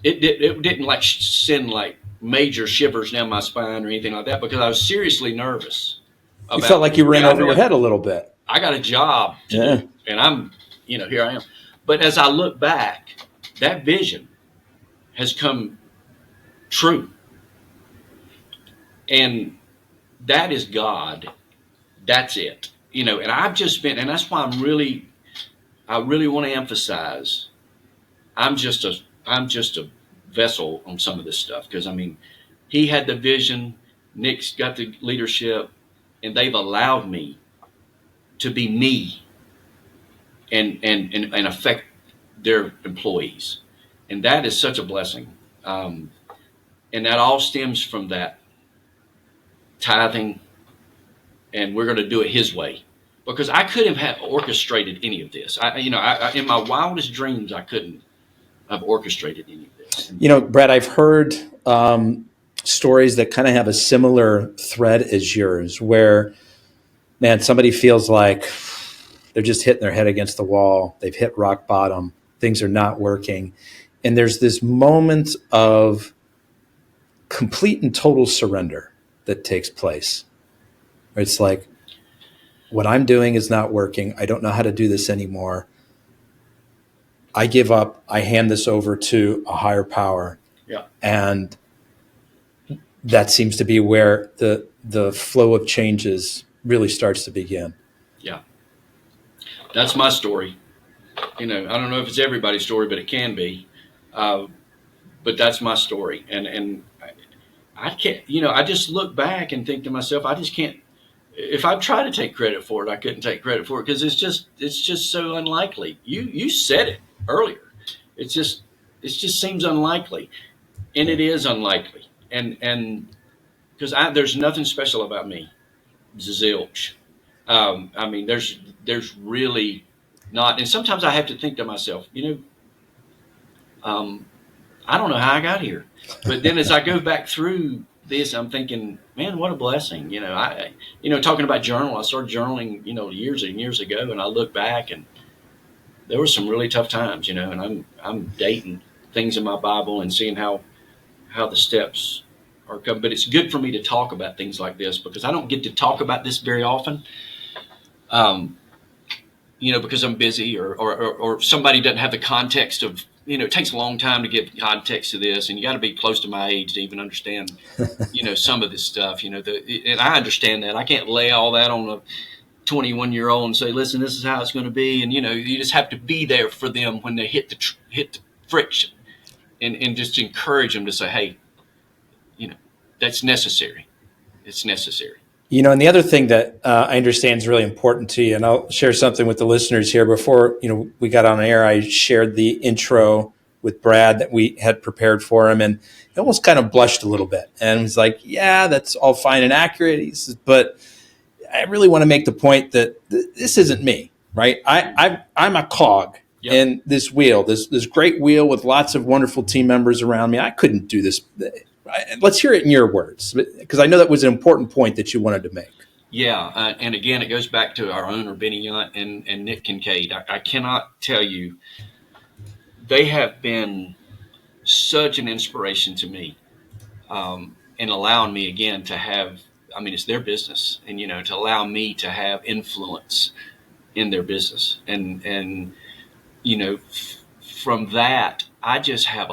it didn't like send like major shivers down my spine or anything like that because I was seriously nervous. You felt like you were in over your head a little bit. I got a job to do, and I'm, here I am. But as I look back, that vision has come true. And that is God. That's it. And I've just been, and that's why I really want to emphasize, I'm just a vessel on some of this stuff. Because he had the vision, Nick's got the leadership, and they've allowed me to be me and affect their employees. And that is such a blessing. And that all stems from that tithing, and we're going to do it his way. Because I couldn't have orchestrated any of this. I in my wildest dreams, I couldn't have orchestrated any of this. Brad, I've heard stories that kind of have a similar thread as yours, where, man, somebody feels like they're just hitting their head against the wall. They've hit rock bottom. Things are not working. And there's this moment of complete and total surrender that takes place. It's like, what I'm doing is not working. I don't know how to do this anymore. I give up. I hand this over to a higher power. Yeah. And that seems to be where the flow of changes really starts to begin. Yeah. That's my story. I don't know if it's everybody's story, but it can be. But that's my story. And I can't, I just look back and think to myself, I just can't. If I try to take credit for it, I couldn't take credit for it because it's just so unlikely. You said it earlier. It just seems unlikely, and it is unlikely. And because there's nothing special about me, zilch. There's really not. And sometimes I have to think to myself, I don't know how I got here. But then as I go back through this, I'm thinking, man, what a blessing. Talking about journal, I started journaling, years and years ago, and I look back and there were some really tough times, and I'm dating things in my Bible and seeing how the steps are coming. But it's good for me to talk about things like this because I don't get to talk about this very often. Because I'm busy or somebody doesn't have the context of, it takes a long time to give context to this, and you got to be close to my age to even understand, some of this stuff, and I understand that. I can't lay all that on a 21-year-old and say, listen, this is how it's going to be. And, you just have to be there for them when they hit the friction and just encourage them to say, hey, that's necessary. It's necessary. And the other thing that I understand is really important to you, and I'll share something with the listeners here. Before we got on air, I shared the intro with Brad that we had prepared for him, and he almost kind of blushed a little bit, and was like, "Yeah, that's all fine and accurate." He says, "But I really want to make the point that this isn't me, right? I'm a cog in this wheel, this great wheel with lots of wonderful team members around me. I couldn't do this." Let's hear it in your words, because I know that was an important point that you wanted to make. Yeah, and again, it goes back to our owner, Benny Yunt and Nick Kincaid. I cannot tell you, they have been such an inspiration to me, in allowing me, again, to have, it's their business, and, to allow me to have influence in their business. And from that, I just have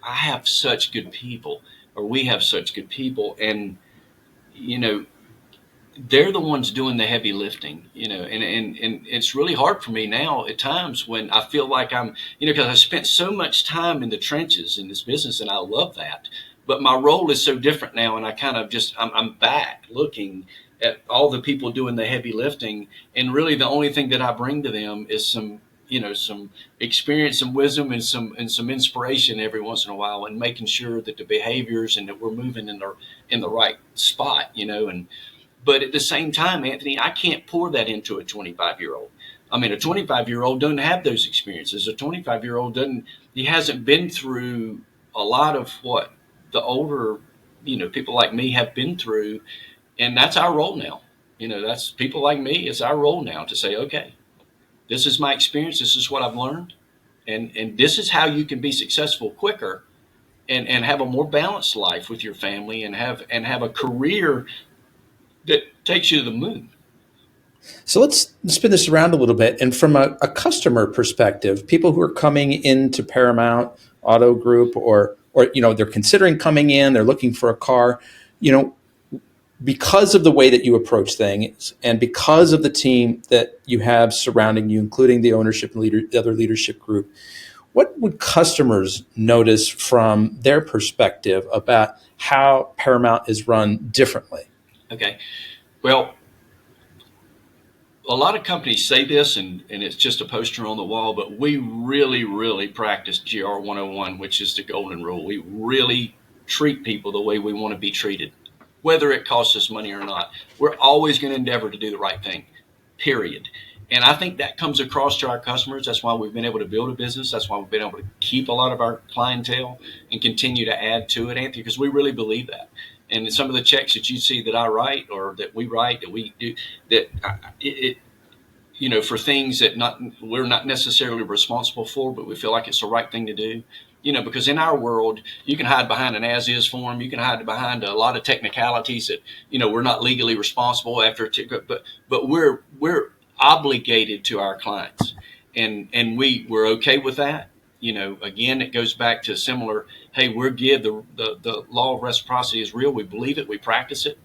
I have such good people, or we have such good people, and they're the ones doing the heavy lifting, and it's really hard for me now at times when I feel like I'm, because I spent so much time in the trenches in this business, and I love that, but my role is so different now, and I kind of I'm back looking at all the people doing the heavy lifting, and really the only thing that I bring to them is some experience, some wisdom, and some inspiration every once in a while, and making sure that the behaviors and that we're moving in the right spot, but at the same time, Anthony, I can't pour that into a 25-year-old. A 25-year-old doesn't have those experiences. A 25-year-old he hasn't been through a lot of what the older, people like me have been through. And that's our role now. That's people like me. It's our role now to say, okay, this is my experience. This is what I've learned. And this is how you can be successful quicker and have a more balanced life with your family and have a career that takes you to the moon. So let's spin this around a little bit. And from a customer perspective, people who are coming into Paramount Auto Group or they're considering coming in, they're looking for a car, because of the way that you approach things and because of the team that you have surrounding you, including the ownership and the other leadership group, what would customers notice from their perspective about how Paramount is run differently? Okay. Well, a lot of companies say this, and it's just a poster on the wall, but we really, really practice GR 101, which is the golden rule. We really treat people the way we want to be treated, whether it costs us money or not. We're always going to endeavor to do the right thing, period. And I think that comes across to our customers. That's why we've been able to build a business. That's why we've been able to keep a lot of our clientele and continue to add to it, Anthony, because we really believe that. And some of the checks that you see that I write or that we write, that we do, that for things that we're not necessarily responsible for, but we feel like it's the right thing to do. Because in our world, you can hide behind an as-is form. You can hide behind a lot of technicalities that, we're not legally responsible after, but we're obligated to our clients, and we're okay with that. Again, it goes back to similar. Hey, the law of reciprocity is real. We believe it. We practice it.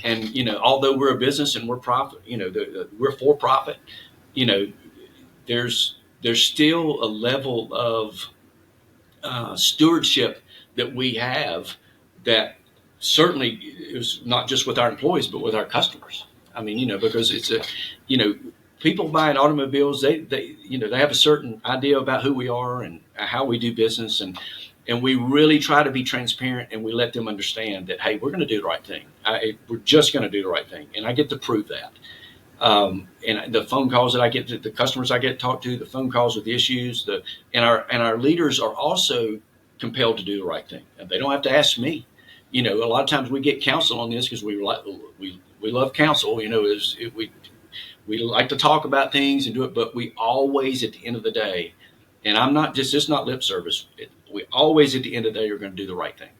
And, although we're a business and we're profit, we're for profit, there's still a level of stewardship that we have that certainly is not just with our employees, but with our customers. Because it's people buying automobiles, they have a certain idea about who we are and how we do business. And we really try to be transparent, and we let them understand that, hey, we're going to do the right thing. We're just going to do the right thing. And I get to prove that. And the phone calls that I get, the customers I get to talk to, the phone calls with the issues, and our leaders are also compelled to do the right thing. And they don't have to ask me. A lot of times we get counsel on this because we love counsel. We like to talk about things and do it, but we always, at the end of the day, and it's not lip service. We always, at the end of the day, are going to do the right thing.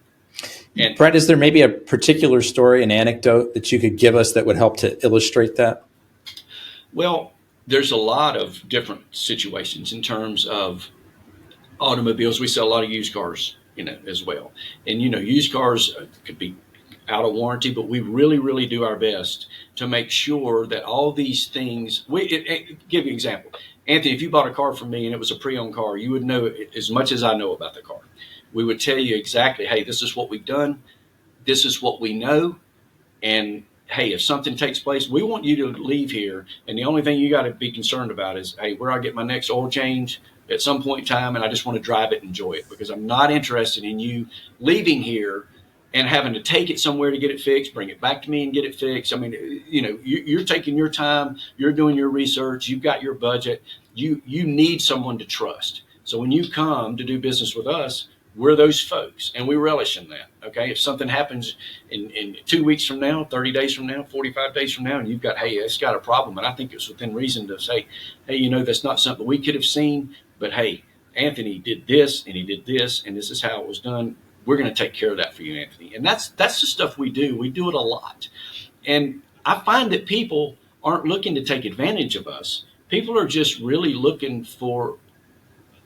And Brett, is there maybe a particular story, an anecdote that you could give us that would help to illustrate that? Well, there's a lot of different situations in terms of automobiles. We sell a lot of used cars, as well. And, used cars could be out of warranty, but we really, really do our best to make sure that all these things, give you an example. Anthony, if you bought a car from me and it was a pre-owned car, you would know as much as I know about the car. We would tell you exactly, hey, this is what we've done. This is what we know. And hey, if something takes place, we want you to leave here. And the only thing you got to be concerned about is, hey, where I get my next oil change at some point in time, and I just want to drive it and enjoy it, because I'm not interested in you leaving here and having to take it somewhere to get it fixed, bring it back to me and get it fixed. I mean, you're taking your time, you're doing your research, you've got your budget, you need someone to trust. So when you come to do business with us, we're those folks, and we relish in that. Okay, if something happens in 2 weeks from now, 30 days from now, 45 days from now, and you've got, hey, it's got a problem, and I think it's within reason to say, hey, that's not something we could have seen, but hey, Anthony did this, and he did this, and this is how it was done. We're going to take care of that for you, Anthony. And that's the stuff we do. We do it a lot, and I find that people aren't looking to take advantage of us. People are just really looking for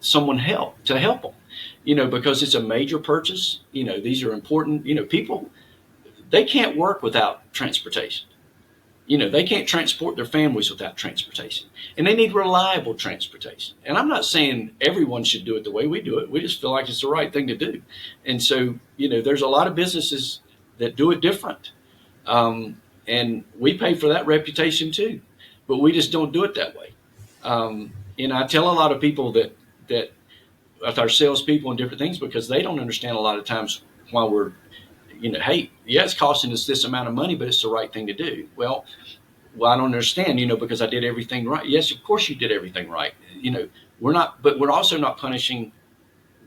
someone to help them. Because it's a major purchase. These are important. People, they can't work without transportation. They can't transport their families without transportation, and they need reliable transportation. And I'm not saying everyone should do it the way we do it. We just feel like it's the right thing to do. And so, there's a lot of businesses that do it different. And we pay for that reputation too, but we just don't do it that way. I tell a lot of people that with our salespeople and different things, because they don't understand a lot of times why we're, hey, yeah, it's costing us this amount of money, but it's the right thing to do. Well, I don't understand, because I did everything right. Yes, of course you did everything right. But we're also not punishing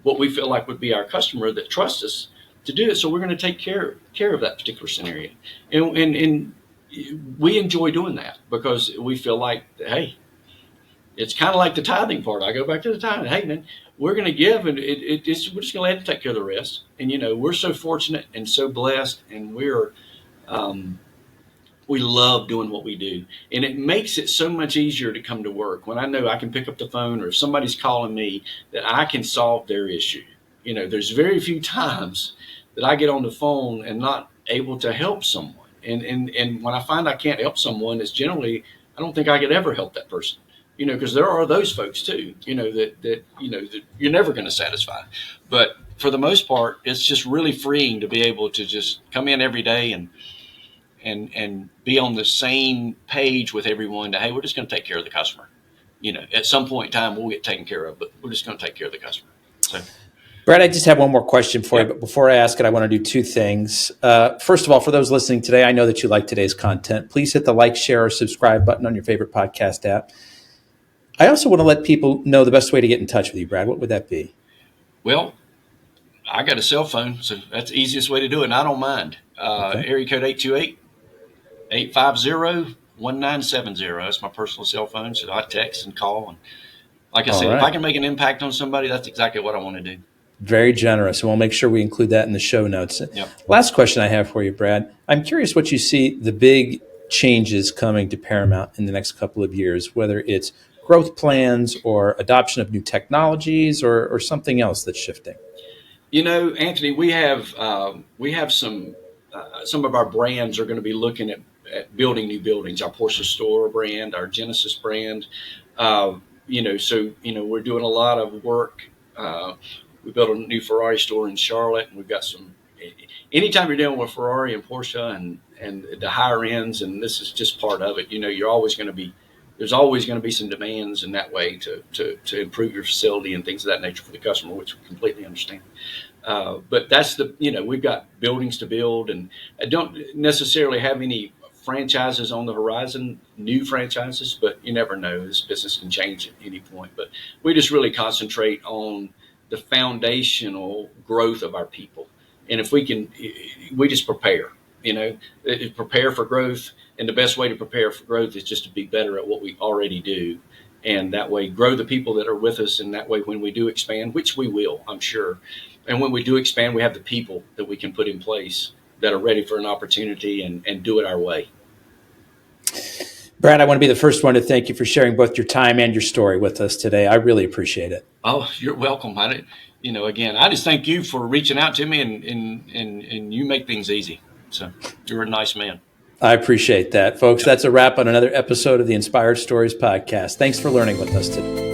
what we feel like would be our customer that trusts us to do it. So we're going to take care of that particular scenario. And we enjoy doing that, because we feel like, hey, it's kind of like the tithing part. I go back to the tithing. Hey, man, we're going to give, and we're just going to let it take care of the rest. And, we're so fortunate and so blessed, and we love doing what we do. And it makes it so much easier to come to work when I know I can pick up the phone, or if somebody's calling me, that I can solve their issue. There's very few times that I get on the phone and not able to help someone. And when I find I can't help someone, it's generally, I don't think I could ever help that person. Because there are those folks too, that you're never going to satisfy. But for the most part, it's just really freeing to be able to just come in every day and be on the same page with everyone. Hey, we're just going to take care of the customer. At some point in time, we'll get taken care of, but we're just going to take care of the customer. So, Brad, I just have one more question for you, but before I ask it, I want to do two things. First of all, for those listening today, I know that you like today's content. Please hit the like, share, or subscribe button on your favorite podcast app. I also want to let people know the best way to get in touch with you, Brad. What would that be? Well, I got a cell phone, so that's the easiest way to do it, and I don't mind. Area code 828-850-1970. That's my personal cell phone, so I text and call. And like I said, if I can make an impact on somebody, that's exactly what I want to do. Very generous, and we'll make sure we include that in the show notes. Yep. Last question I have for you, Brad. I'm curious what you see the big changes coming to Paramount in the next couple of years, whether it's growth plans or adoption of new technologies or something else that's shifting. Anthony, we have some of our brands are going to be looking at building new buildings. Our Porsche Store brand, our Genesis brand. We're doing a lot of work. We built a new Ferrari store in Charlotte, and we've got some. Anytime you're dealing with Ferrari and Porsche and the higher ends, and this is just part of it. You're always going to be. There's always going to be some demands in that way to improve your facility and things of that nature for the customer, which we completely understand. But that's we've got buildings to build, and I don't necessarily have any franchises on the horizon, new franchises, but you never know. This business can change at any point. But we just really concentrate on the foundational growth of our people. And if we just prepare, prepare for growth. And the best way to prepare for growth is just to be better at what we already do. And that way grow the people that are with us. And that way, when we do expand, which we will, I'm sure. And when we do expand, we have the people that we can put in place that are ready for an opportunity and do it our way. Brad, I want to be the first one to thank you for sharing both your time and your story with us today. I really appreciate it. Oh, you're welcome. Again, I just thank you for reaching out to me and you make things easy. So you're a nice man. I appreciate that, folks. That's a wrap on another episode of the Inspired Stories podcast. Thanks for learning with us today.